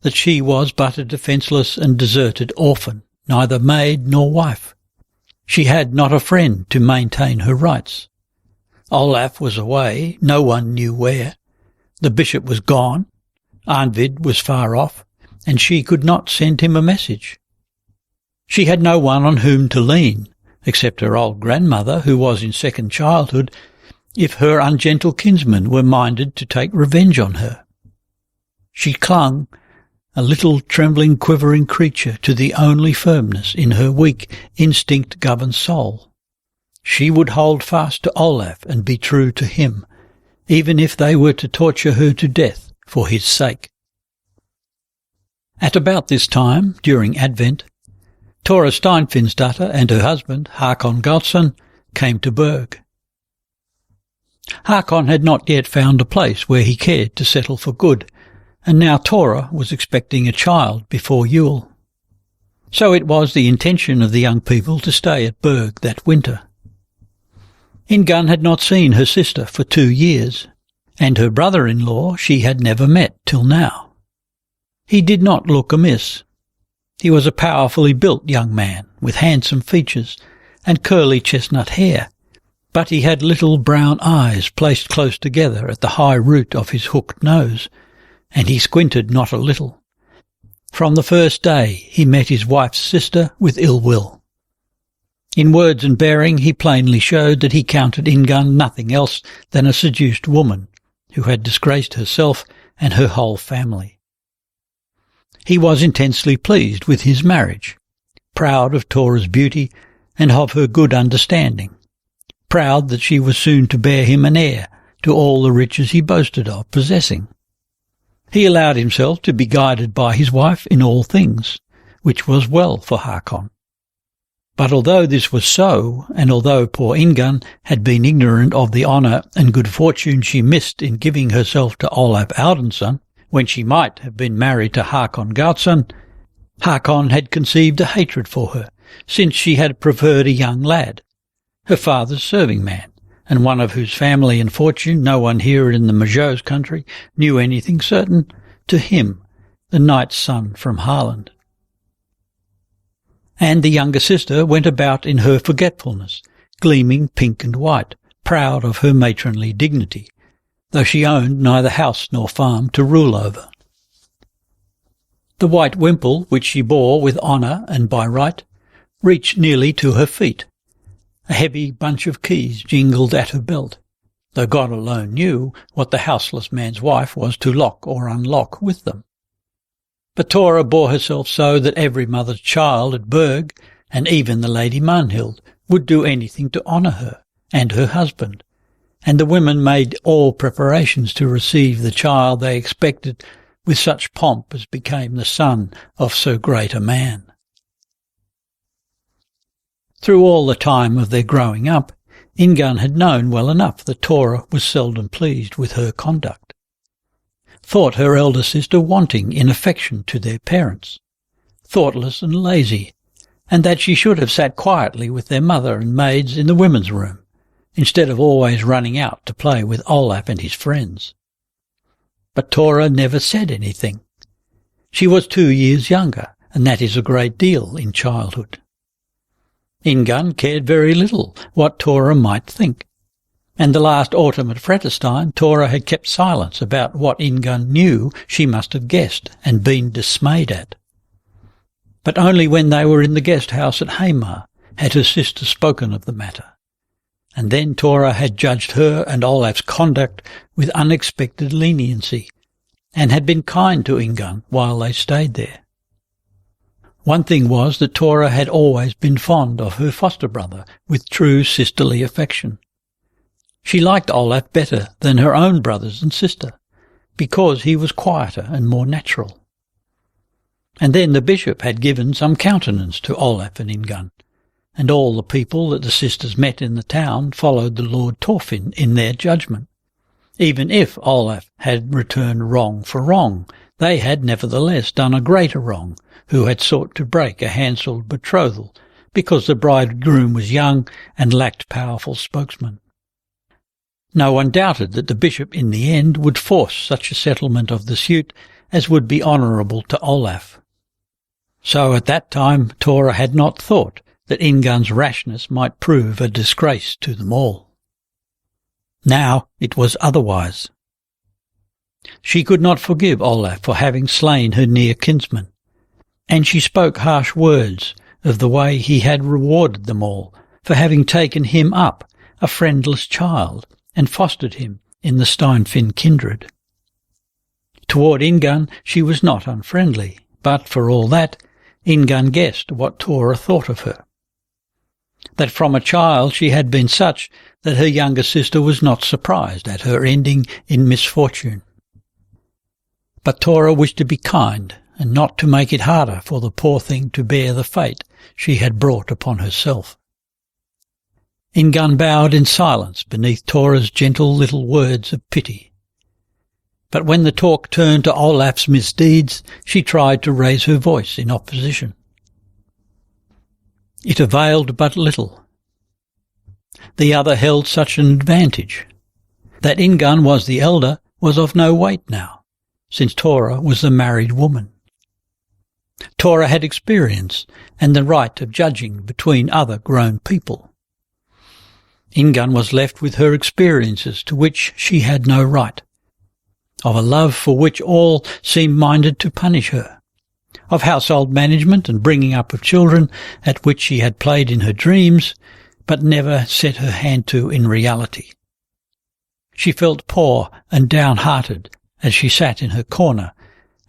that she was but a defenceless and deserted orphan, neither maid nor wife. She had not a friend to maintain her rights. Olaf was away, no one knew where. The bishop was gone, Arnvid was far off, and she could not send him a message. She had no one on whom to lean, except her old grandmother, who was in second childhood, if her ungentle kinsmen were minded to take revenge on her. She clung, a little trembling, quivering creature, to the only firmness in her weak, instinct-governed soul. She would hold fast to Olaf and be true to him, even if they were to torture her to death for his sake. At about this time, during Advent, Tora Steinfinnsdatter and her husband, Hakon Gaudsson, came to Berg. Hakon had not yet found a place where he cared to settle for good, and now Tora was expecting a child before Yule. So it was the intention of the young people to stay at Berg that winter. Ingunn had not seen her sister for 2 years, and her brother-in-law she had never met till now. He did not look amiss. He was a powerfully built young man, with handsome features and curly chestnut hair, but he had little brown eyes placed close together at the high root of his hooked nose, and he squinted not a little. From the first day he met his wife's sister with ill will. In words and bearing he plainly showed that he counted Ingunn nothing else than a seduced woman, who had disgraced herself and her whole family. He was intensely pleased with his marriage, proud of Tora's beauty and of her good understanding, proud that she was soon to bear him an heir to all the riches he boasted of possessing. He allowed himself to be guided by his wife in all things, which was well for Hakon. But although this was so, and although poor Ingunn had been ignorant of the honour and good fortune she missed in giving herself to Olav Audunsson, when she might have been married to Hakon Gaudsson, Hakon had conceived a hatred for her, since she had preferred a young lad, her father's serving man, and one of whose family and fortune no one here in the Majot's country knew anything certain, to him, the knight's son from Haaland. And the younger sister went about in her forgetfulness, gleaming pink and white, proud of her matronly dignity, though she owned neither house nor farm to rule over. The white wimple which she bore with honour and by right reached nearly to her feet. A heavy bunch of keys jingled at her belt, though God alone knew what the houseless man's wife was to lock or unlock with them. But Tora bore herself so that every mother's child at Berg, and even the Lady Magnhild, would do anything to honour her and her husband, and the women made all preparations to receive the child they expected with such pomp as became the son of so great a man. Through all the time of their growing up, Ingunn had known well enough that Tora was seldom pleased with her conduct, thought her elder sister wanting in affection to their parents, thoughtless and lazy, and that she should have sat quietly with their mother and maids in the women's room, instead of always running out to play with Olaf and his friends. But Tora never said anything. She was 2 years younger, and that is a great deal in childhood. Ingunn cared very little what Tora might think, and the last autumn at Fretestein Tora had kept silence about what Ingunn knew she must have guessed and been dismayed at. But only when they were in the guest house at Hamar had her sister spoken of the matter, and then Tora had judged her and Olaf's conduct with unexpected leniency, and had been kind to Ingunn while they stayed there. One thing was that Tora had always been fond of her foster brother with true sisterly affection. She liked Olaf better than her own brothers and sister, because he was quieter and more natural. And then the bishop had given some countenance to Olaf and Ingunn, and all the people that the sisters met in the town followed the Lord Thorfinn in their judgment. Even if Olaf had returned wrong for wrong, they had nevertheless done a greater wrong, who had sought to break a hanselled betrothal, because the bridegroom was young and lacked powerful spokesmen. No one doubted that the bishop in the end would force such a settlement of the suit as would be honourable to Olaf. So at that time Tora had not thought that Ingunn's rashness might prove a disgrace to them all. Now it was otherwise. She could not forgive Olaf for having slain her near kinsman, and she spoke harsh words of the way he had rewarded them all for having taken him up, a friendless child, and fostered him in the Steinfinn kindred. Toward Ingunn she was not unfriendly, but for all that, Ingunn guessed what Tora thought of her. That from a child she had been such that her younger sister was not surprised at her ending in misfortune. But Tora wished to be kind, and not to make it harder for the poor thing to bear the fate she had brought upon herself. Ingunn bowed in silence beneath Tora's gentle little words of pity. But when the talk turned to Olaf's misdeeds, she tried to raise her voice in opposition. It availed but little. The other held such an advantage. That Ingunn was the elder was of no weight now, since Tora was the married woman. Tora had experience and the right of judging between other grown people. Ingunn was left with her experiences to which she had no right, of a love for which all seemed minded to punish her, of household management and bringing up of children at which she had played in her dreams, but never set her hand to in reality. She felt poor and downhearted as she sat in her corner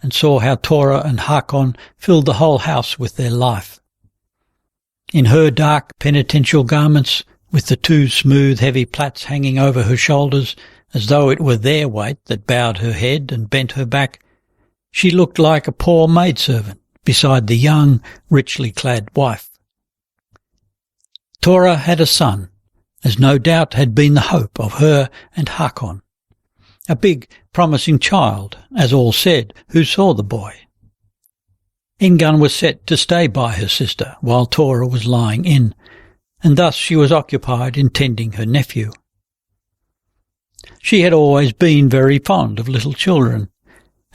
and saw how Tora and Hakon filled the whole house with their life. In her dark penitential garments, with the 2 smooth heavy plaits hanging over her shoulders, as though it were their weight that bowed her head and bent her back, she looked like a poor maidservant beside the young, richly clad wife. Tora had a son, as no doubt had been the hope of her and Hakon, a big, promising child, as all said who saw the boy. Ingunn was set to stay by her sister while Tora was lying in, and thus she was occupied in tending her nephew. She had always been very fond of little children,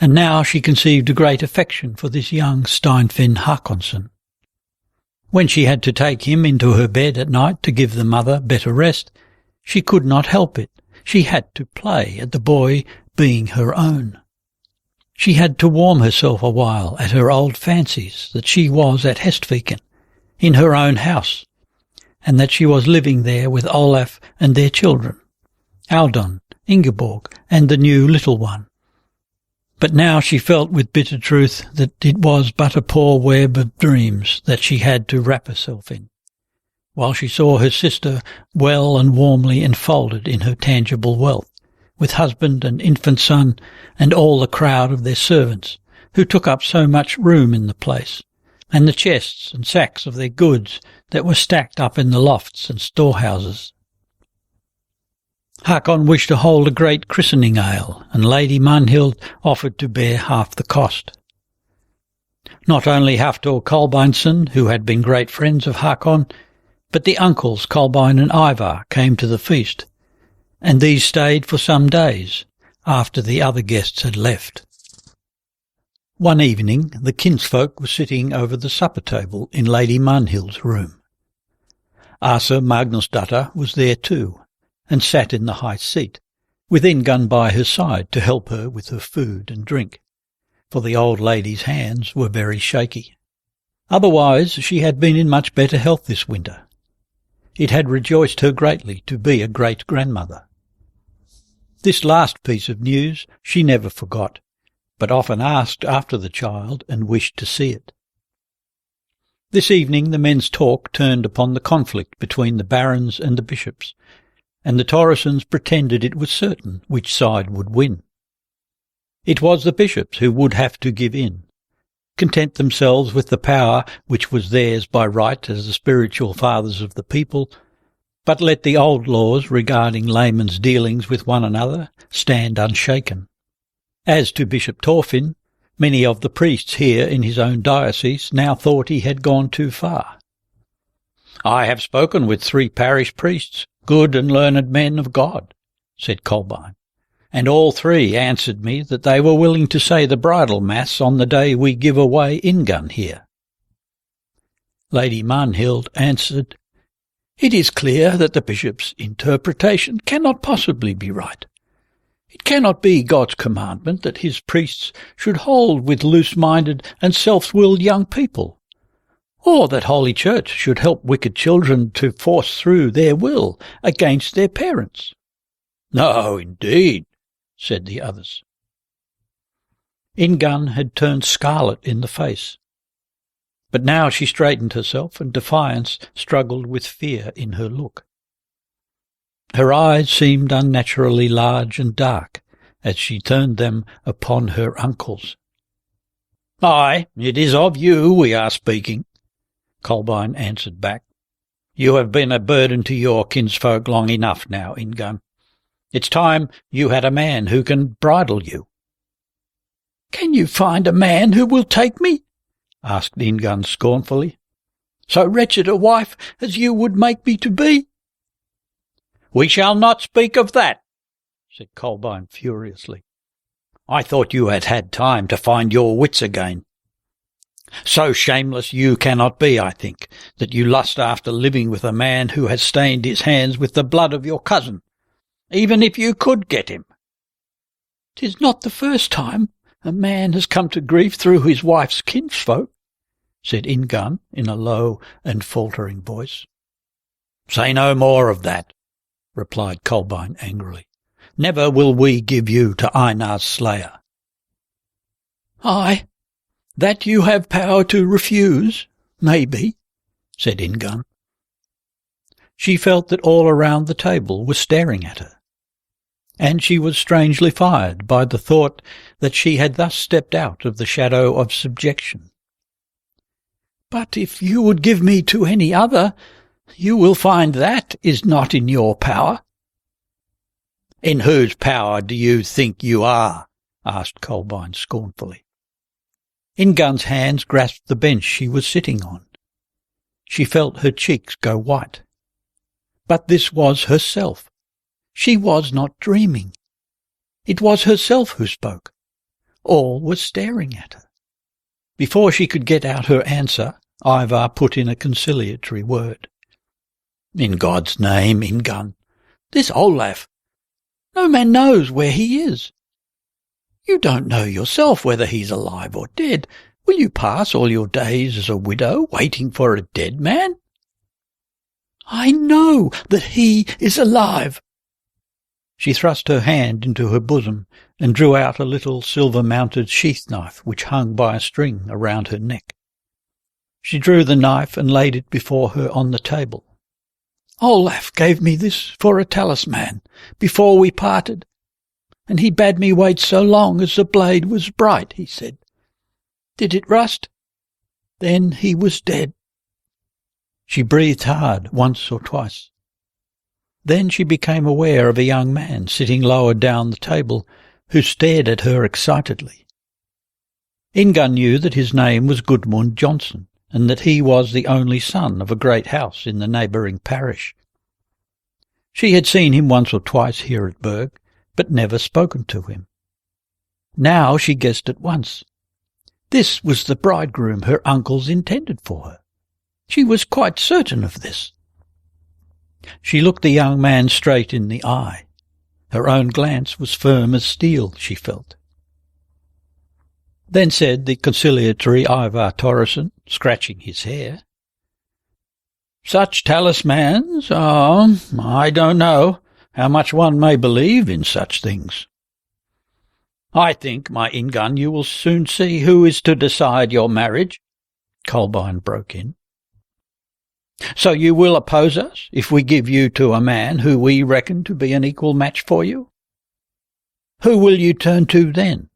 and now she conceived a great affection for this young Steinfinn Hakonsson. When she had to take him into her bed at night to give the mother better rest, she could not help it. She had to play at the boy being her own. She had to warm herself a while at her old fancies that she was at Hestviken, in her own house, and that she was living there with Olaf and their children, Audun, Ingeborg, and the new little one. But now she felt with bitter truth that it was but a poor web of dreams that she had to wrap herself in, while she saw her sister well and warmly enfolded in her tangible wealth, with husband and infant son and all the crowd of their servants, who took up so much room in the place, and the chests and sacks of their goods that were stacked up in the lofts and storehouses. Hakon wished to hold a great christening ale, and Lady Mannhild offered to bear half the cost. Not only Hafthor Kolbeinsson, who had been great friends of Hakon, but the uncles Kolbein and Ivar came to the feast, and these stayed for some days after the other guests had left. One evening the kinsfolk were sitting over the supper table in Lady Mannhild's room. Asa Magnusdatter was there too, and sat in the high seat, with Ingunn by her side to help her with her food and drink, for the old lady's hands were very shaky. Otherwise she had been in much better health this winter. It had rejoiced her greatly to be a great-grandmother. This last piece of news she never forgot, but often asked after the child and wished to see it. This evening the men's talk turned upon the conflict between the barons and the bishops, and the Torresons pretended it was certain which side would win. It was the bishops who would have to give in, content themselves with the power which was theirs by right as the spiritual fathers of the people, but let the old laws regarding laymen's dealings with one another stand unshaken. As to Bishop Thorfinn, many of the priests here in his own diocese now thought he had gone too far. "I have spoken with 3 parish priests, good and learned men of God," said Kolbein, "and all 3 answered me that they were willing to say the bridal mass on the day we give away Ingunn here." Lady Mannhild answered, "It is clear that the bishop's interpretation cannot possibly be right. It cannot be God's commandment that his priests should hold with loose-minded and self-willed young people, or that Holy Church should help wicked children to force through their will against their parents." "No, indeed," said the others. Ingunn had turned scarlet in the face, but now she straightened herself, and defiance struggled with fear in her look. Her eyes seemed unnaturally large and dark as she turned them upon her uncles. "Aye, it is of you we are speaking," Kolbein answered back. "You have been a burden to your kinsfolk long enough now, Ingunn. It's time you had a man who can bridle you." "Can you find a man who will take me?" asked Ingunn scornfully. "So wretched a wife as you would make me to be?" "We shall not speak of that," said Kolbein furiously. "I thought you had had time to find your wits again. So shameless you cannot be, I think, that you lust after living with a man who has stained his hands with the blood of your cousin, even if you could get him." "'Tis not the first time a man has come to grief through his wife's kinsfolk," said Ingunn in a low and faltering voice. "Say no more of that," replied Kolbein angrily. "Never will we give you to Einar's slayer." "Aye, that you have power to refuse, maybe," said Ingunn. She felt that all around the table were staring at her, and she was strangely fired by the thought that she had thus stepped out of the shadow of subjection. "But if you would give me to any other, you will find that is not in your power." "In whose power do you think you are?" asked Kolbein scornfully. Ingunn's hands grasped the bench she was sitting on. She felt her cheeks go white. But this was herself. She was not dreaming. It was herself who spoke. All were staring at her. Before she could get out her answer, Ivar put in a conciliatory word. "In God's name, Ingunn, this Olav, no man knows where he is. You don't know yourself whether he's alive or dead. Will you pass all your days as a widow, waiting for a dead man?" "I know that he is alive." She thrust her hand into her bosom and drew out a little silver-mounted sheath-knife which hung by a string around her neck. She drew the knife and laid it before her on the table. "Olaf gave me this for a talisman before we parted, and he bade me wait so long as the blade was bright," he said. "Did it rust? Then he was dead." She breathed hard once or twice. Then she became aware of a young man sitting lower down the table, who stared at her excitedly. Ingunn knew that his name was Gudmund Johnson, and that he was the only son of a great house in the neighbouring parish. She had seen him once or twice here at Berg, but never spoken to him. Now she guessed at once. This was the bridegroom her uncles intended for her. She was quite certain of this. She looked the young man straight in the eye. Her own glance was firm as steel, she felt. Then said the conciliatory Ivar Torresson, scratching his hair, "Such talismans, I don't know how much one may believe in such things." "I think, my Ingunn, you will soon see who is to decide your marriage," Kolbein broke in. "So you will oppose us if we give you to a man who we reckon to be an equal match for you? Who will you turn to then,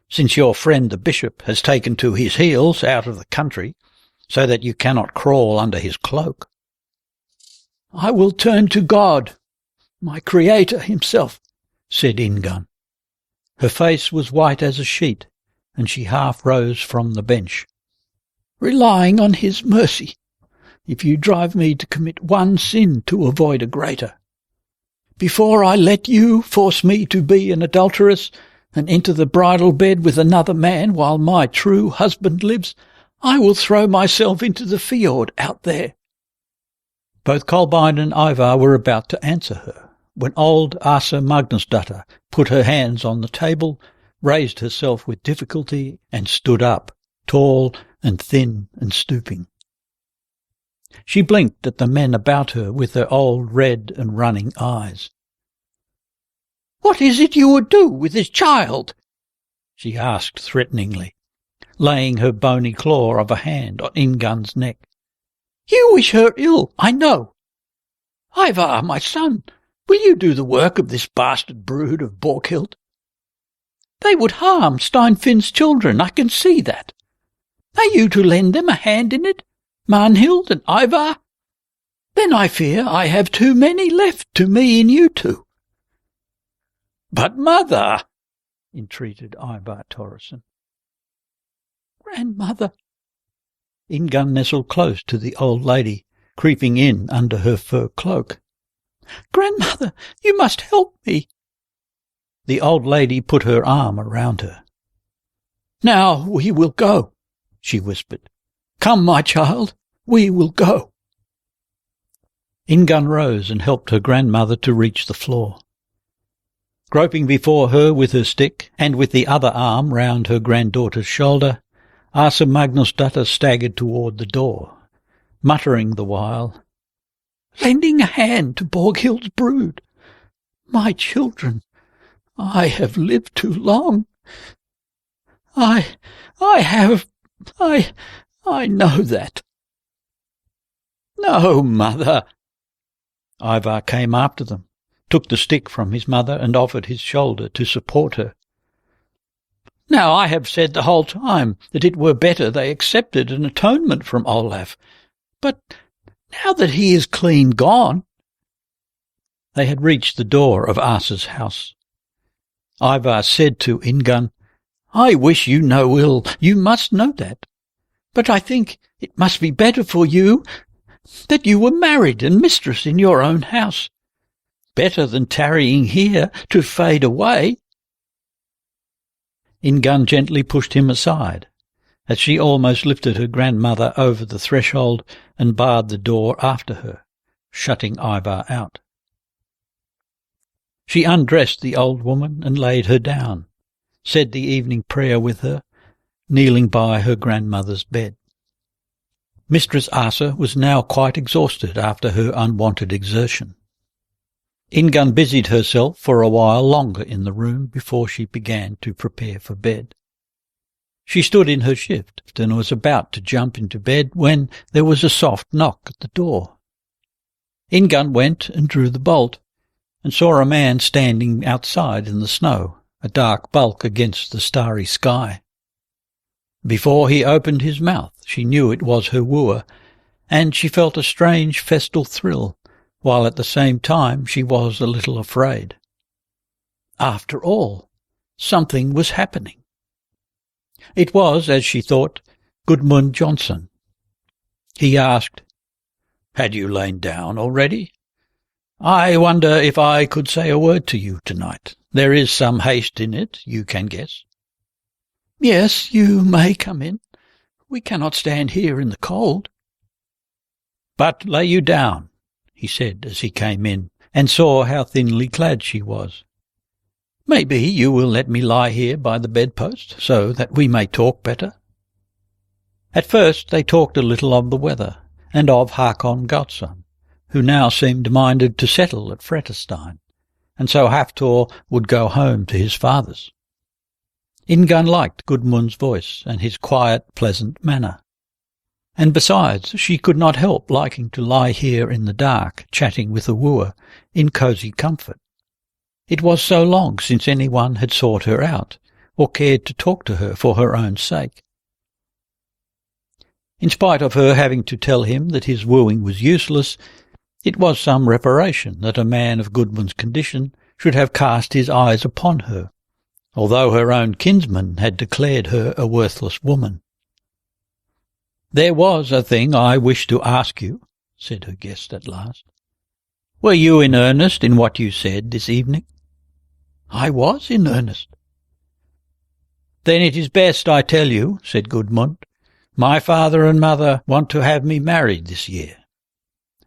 since your friend the bishop has taken to his heels out of the country, so that you cannot crawl under his cloak?" "I will turn to God, my Creator himself," said Ingunn. Her face was white as a sheet, and she half rose from the bench. "Relying on his mercy, if you drive me to commit one sin to avoid a greater. Before I let you force me to be an adulteress and enter the bridal bed with another man while my true husband lives, I will throw myself into the fjord out there." Both Kolbein and Ivar were about to answer her, when old Asa Magnusdatter put her hands on the table, raised herself with difficulty, and stood up, tall and thin and stooping. She blinked at the men about her with her old red and running eyes. "What is it you would do with this child?" she asked threateningly, laying her bony claw of a hand on Ingunn's neck. "You wish her ill, I know. Ivar, my son, will you do the work of this bastard brood of Borghild? They would harm Steinfinns' children, I can see that. Are you to lend them a hand in it, Magnhild and Ivar? Then I fear I have too many left to me in you two." "But, mother," entreated Ivar Torresson. "Grandmother." Ingunn nestled close to the old lady, creeping in under her fur cloak. "Grandmother, you must help me." The old lady put her arm around her. "Now we will go," she whispered. "Come, my child, we will go." Ingunn rose and helped her grandmother to reach the floor. Groping before her with her stick, and with the other arm round her granddaughter's shoulder, Asa Magnusdatter staggered toward the door, muttering the while, "Lending a hand to Borghild's brood. My children, I have lived too long. I know that." "No, mother." Ivar came after them, took the stick from his mother and offered his shoulder to support her. "Now I have said the whole time that it were better they accepted an atonement from Olaf, but now that he is clean gone—" They had reached the door of Asa's house. Ivar said to Ingunn, "I wish you no ill, you must know that. But I think it must be better for you that you were married and mistress in your own house. Better than tarrying here to fade away." Ingunn gently pushed him aside, as she almost lifted her grandmother over the threshold and barred the door after her, shutting Ivar out. She undressed the old woman and laid her down, said the evening prayer with her, kneeling by her grandmother's bed. Mistress Asa was now quite exhausted after her unwonted exertion. Ingunn busied herself for a while longer in the room before she began to prepare for bed. She stood in her shift and was about to jump into bed when there was a soft knock at the door. Ingunn went and drew the bolt, and saw a man standing outside in the snow, a dark bulk against the starry sky. Before he opened his mouth, she knew it was her wooer, and she felt a strange festal thrill, while at the same time she was a little afraid. After all, something was happening. It was, as she thought, Gudmund Johnson. He asked, "Had you lain down already? I wonder if I could say a word to you tonight. There is some haste in it, you can guess." "Yes, you may come in. We cannot stand here in the cold." "But lay you down," he said as he came in, and saw how thinly clad she was. "Maybe you will let me lie here by the bedpost, so that we may talk better." At first they talked a little of the weather, and of Hakon Gautsson, who now seemed minded to settle at Fretestein, and so Hafthor would go home to his father's. Ingunn liked Gudmund's voice and his quiet, pleasant manner. And besides, she could not help liking to lie here in the dark, chatting with a wooer, in cosy comfort. It was so long since anyone had sought her out, or cared to talk to her for her own sake. In spite of her having to tell him that his wooing was useless, it was some reparation that a man of Gudmund's condition should have cast his eyes upon her, although her own kinsman had declared her a worthless woman. "There was a thing I wished to ask you," said her guest at last. "Were you in earnest in what you said this evening?" "I was in earnest." "Then it is best I tell you," said Gudmund. "My father and mother want to have me married this year,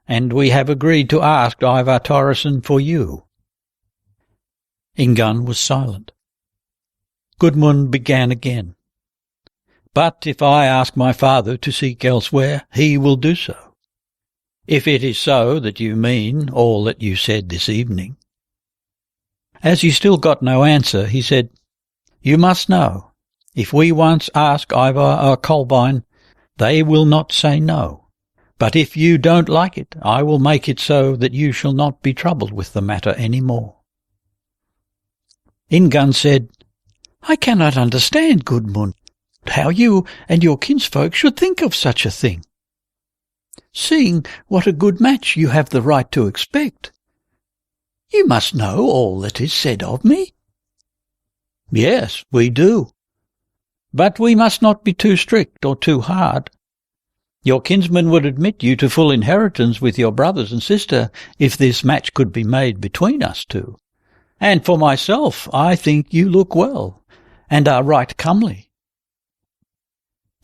and we have agreed to ask Ivar Thorason for you." Ingunn was silent. Gudmund began again. "But if I ask my father to seek elsewhere, he will do so. If it is so that you mean all that you said this evening." As he still got no answer, he said, "You must know, if we once ask Ivar or Kolbein, they will not say no. But if you don't like it, I will make it so that you shall not be troubled with the matter any more." Ingunn said, "I cannot understand, Gudmund, how you and your kinsfolk should think of such a thing. Seeing what a good match you have the right to expect, you must know all that is said of me." "Yes, we do. But we must not be too strict or too hard. Your kinsman would admit you to full inheritance with your brothers and sister if this match could be made between us two. And for myself, I think you look well, and are right comely."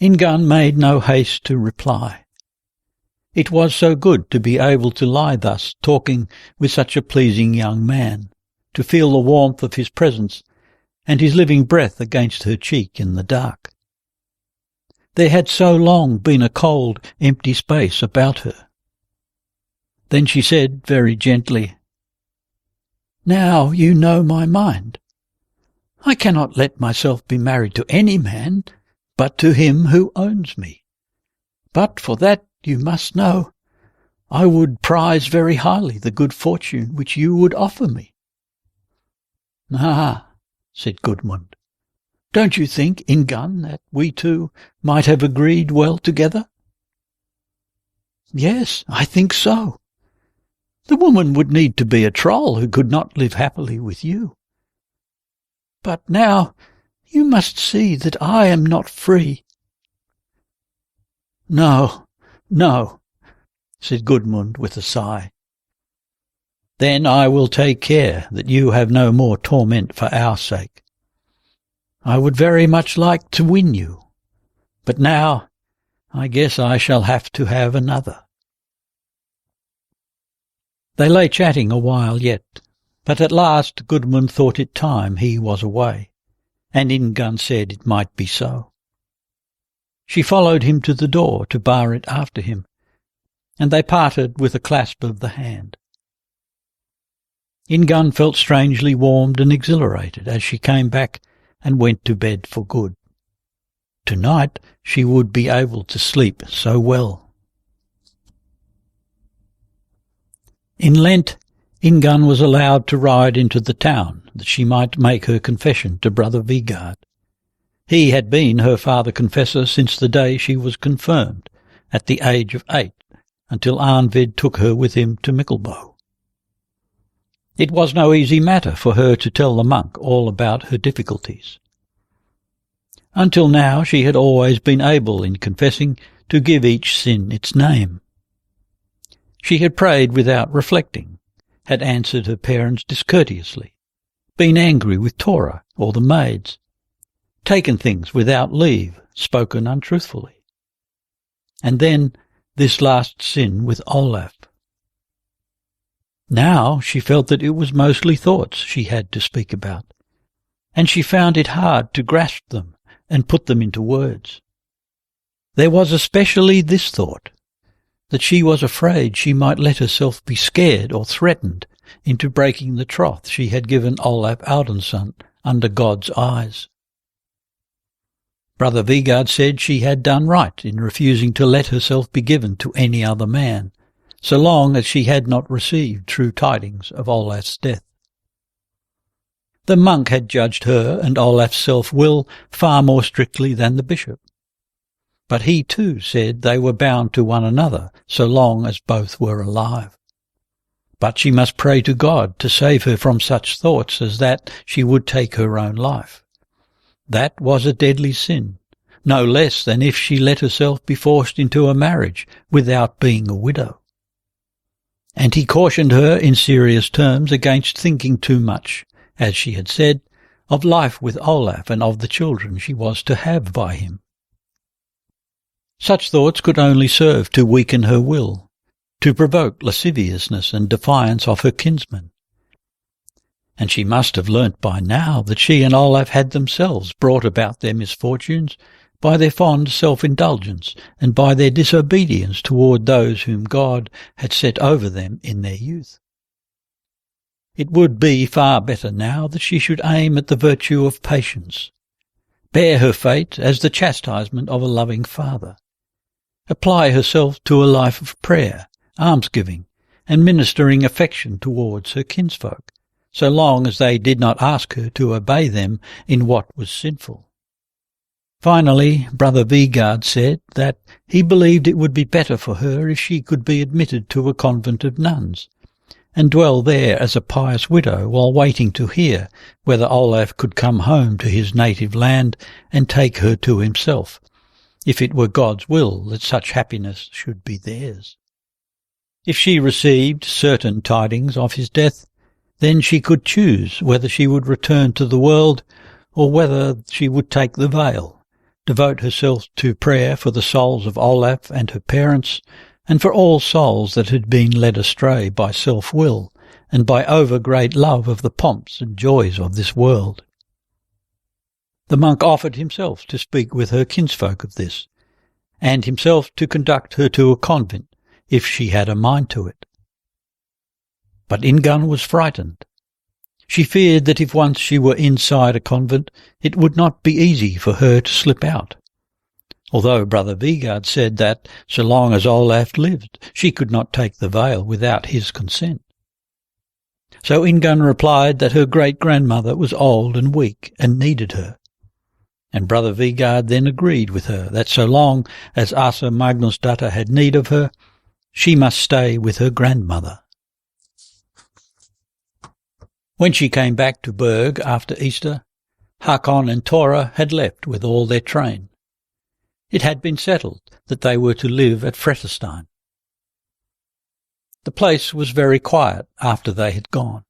Ingunn made no haste to reply. It was so good to be able to lie thus, talking with such a pleasing young man, to feel the warmth of his presence, and his living breath against her cheek in the dark. There had so long been a cold, empty space about her. Then she said very gently, "Now you know my mind. I cannot let myself be married to any man, but to him who owns me. But for that, you must know, I would prize very highly the good fortune which you would offer me." "Ah," said Gudmund, "don't you think, Ingunn, that we two might have agreed well together?" "Yes, I think so. The woman would need to be a troll who could not live happily with you. But now you must see that I am not free." "No, no," said Gudmund with a sigh. "Then I will take care that you have no more torment for our sake. I would very much like to win you, but now I guess I shall have to have another." They lay chatting a while yet, but at last Gudmund thought it time he was away, and Ingunn said it might be so. She followed him to the door to bar it after him, and they parted with a clasp of the hand. Ingunn felt strangely warmed and exhilarated as she came back and went to bed for good. Tonight she would be able to sleep so well. In Lent, Ingunn was allowed to ride into the town that she might make her confession to Brother Vigard. He had been her father-confessor since the day she was confirmed, at the age of 8, until Arnvid took her with him to Mickelbo. It was no easy matter for her to tell the monk all about her difficulties. Until now she had always been able, in confessing, to give each sin its name. She had prayed without reflecting, had answered her parents discourteously, been angry with Torah or the maids, taken things without leave, spoken untruthfully. And then this last sin with Olav. Now she felt that it was mostly thoughts she had to speak about, and she found it hard to grasp them and put them into words. There was especially this thought, that she was afraid she might let herself be scared or threatened into breaking the troth she had given Olav Audunsson under God's eyes. Brother Vigard said she had done right in refusing to let herself be given to any other man, so long as she had not received true tidings of Olav's death. The monk had judged her and Olav's self-will far more strictly than the bishop. But he too said they were bound to one another so long as both were alive. But she must pray to God to save her from such thoughts as that she would take her own life. That was a deadly sin, no less than if she let herself be forced into a marriage without being a widow. And he cautioned her in serious terms against thinking too much, as she had said, of life with Olav and of the children she was to have by him. Such thoughts could only serve to weaken her will, to provoke lasciviousness and defiance of her kinsmen. And she must have learnt by now that she and Olav had themselves brought about their misfortunes by their fond self-indulgence and by their disobedience toward those whom God had set over them in their youth. It would be far better now that she should aim at the virtue of patience, bear her fate as the chastisement of a loving father, apply herself to a life of prayer, almsgiving, and ministering affection towards her kinsfolk, so long as they did not ask her to obey them in what was sinful. Finally, Brother Vigard said that he believed it would be better for her if she could be admitted to a convent of nuns, and dwell there as a pious widow while waiting to hear whether Olav could come home to his native land and take her to himself, if it were God's will that such happiness should be theirs. If she received certain tidings of his death, then she could choose whether she would return to the world or whether she would take the veil, devote herself to prayer for the souls of Olav and her parents, and for all souls that had been led astray by self-will and by over-great love of the pomps and joys of this world. The monk offered himself to speak with her kinsfolk of this, and himself to conduct her to a convent, if she had a mind to it. But Ingunn was frightened. She feared that if once she were inside a convent, it would not be easy for her to slip out, although Brother Vigard said that, so long as Olav lived, she could not take the veil without his consent. So Ingunn replied that her great-grandmother was old and weak and needed her, and Brother Vigard then agreed with her that so long as Asa Magnusdotter had need of her, she must stay with her grandmother. When she came back to Berg after Easter, Hakon and Tora had left with all their train. It had been settled that they were to live at Fretestein. The place was very quiet after they had gone.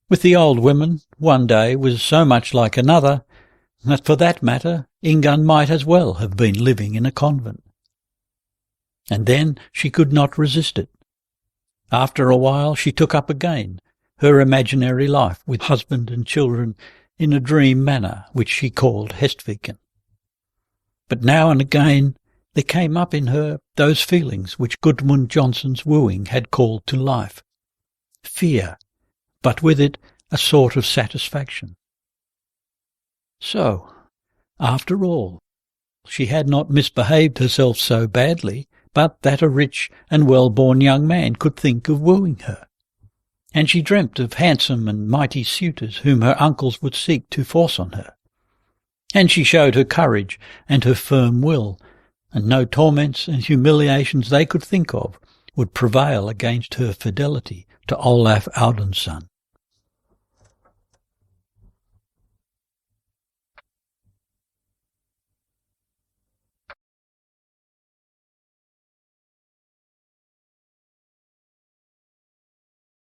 With the old women, one day was so much like another that for that matter Ingunn might as well have been living in a convent. And then she could not resist it. After a while she took up again her imaginary life with husband and children in a dream manner which she called Hestviken. But now and again there came up in her those feelings which Gudmund Jonsson's wooing had called to life: fear but with it a sort of satisfaction. So, after all, she had not misbehaved herself so badly, but that a rich and well-born young man could think of wooing her. And she dreamt of handsome and mighty suitors whom her uncles would seek to force on her. And she showed her courage and her firm will, and no torments and humiliations they could think of would prevail against her fidelity to Olav Audunsson.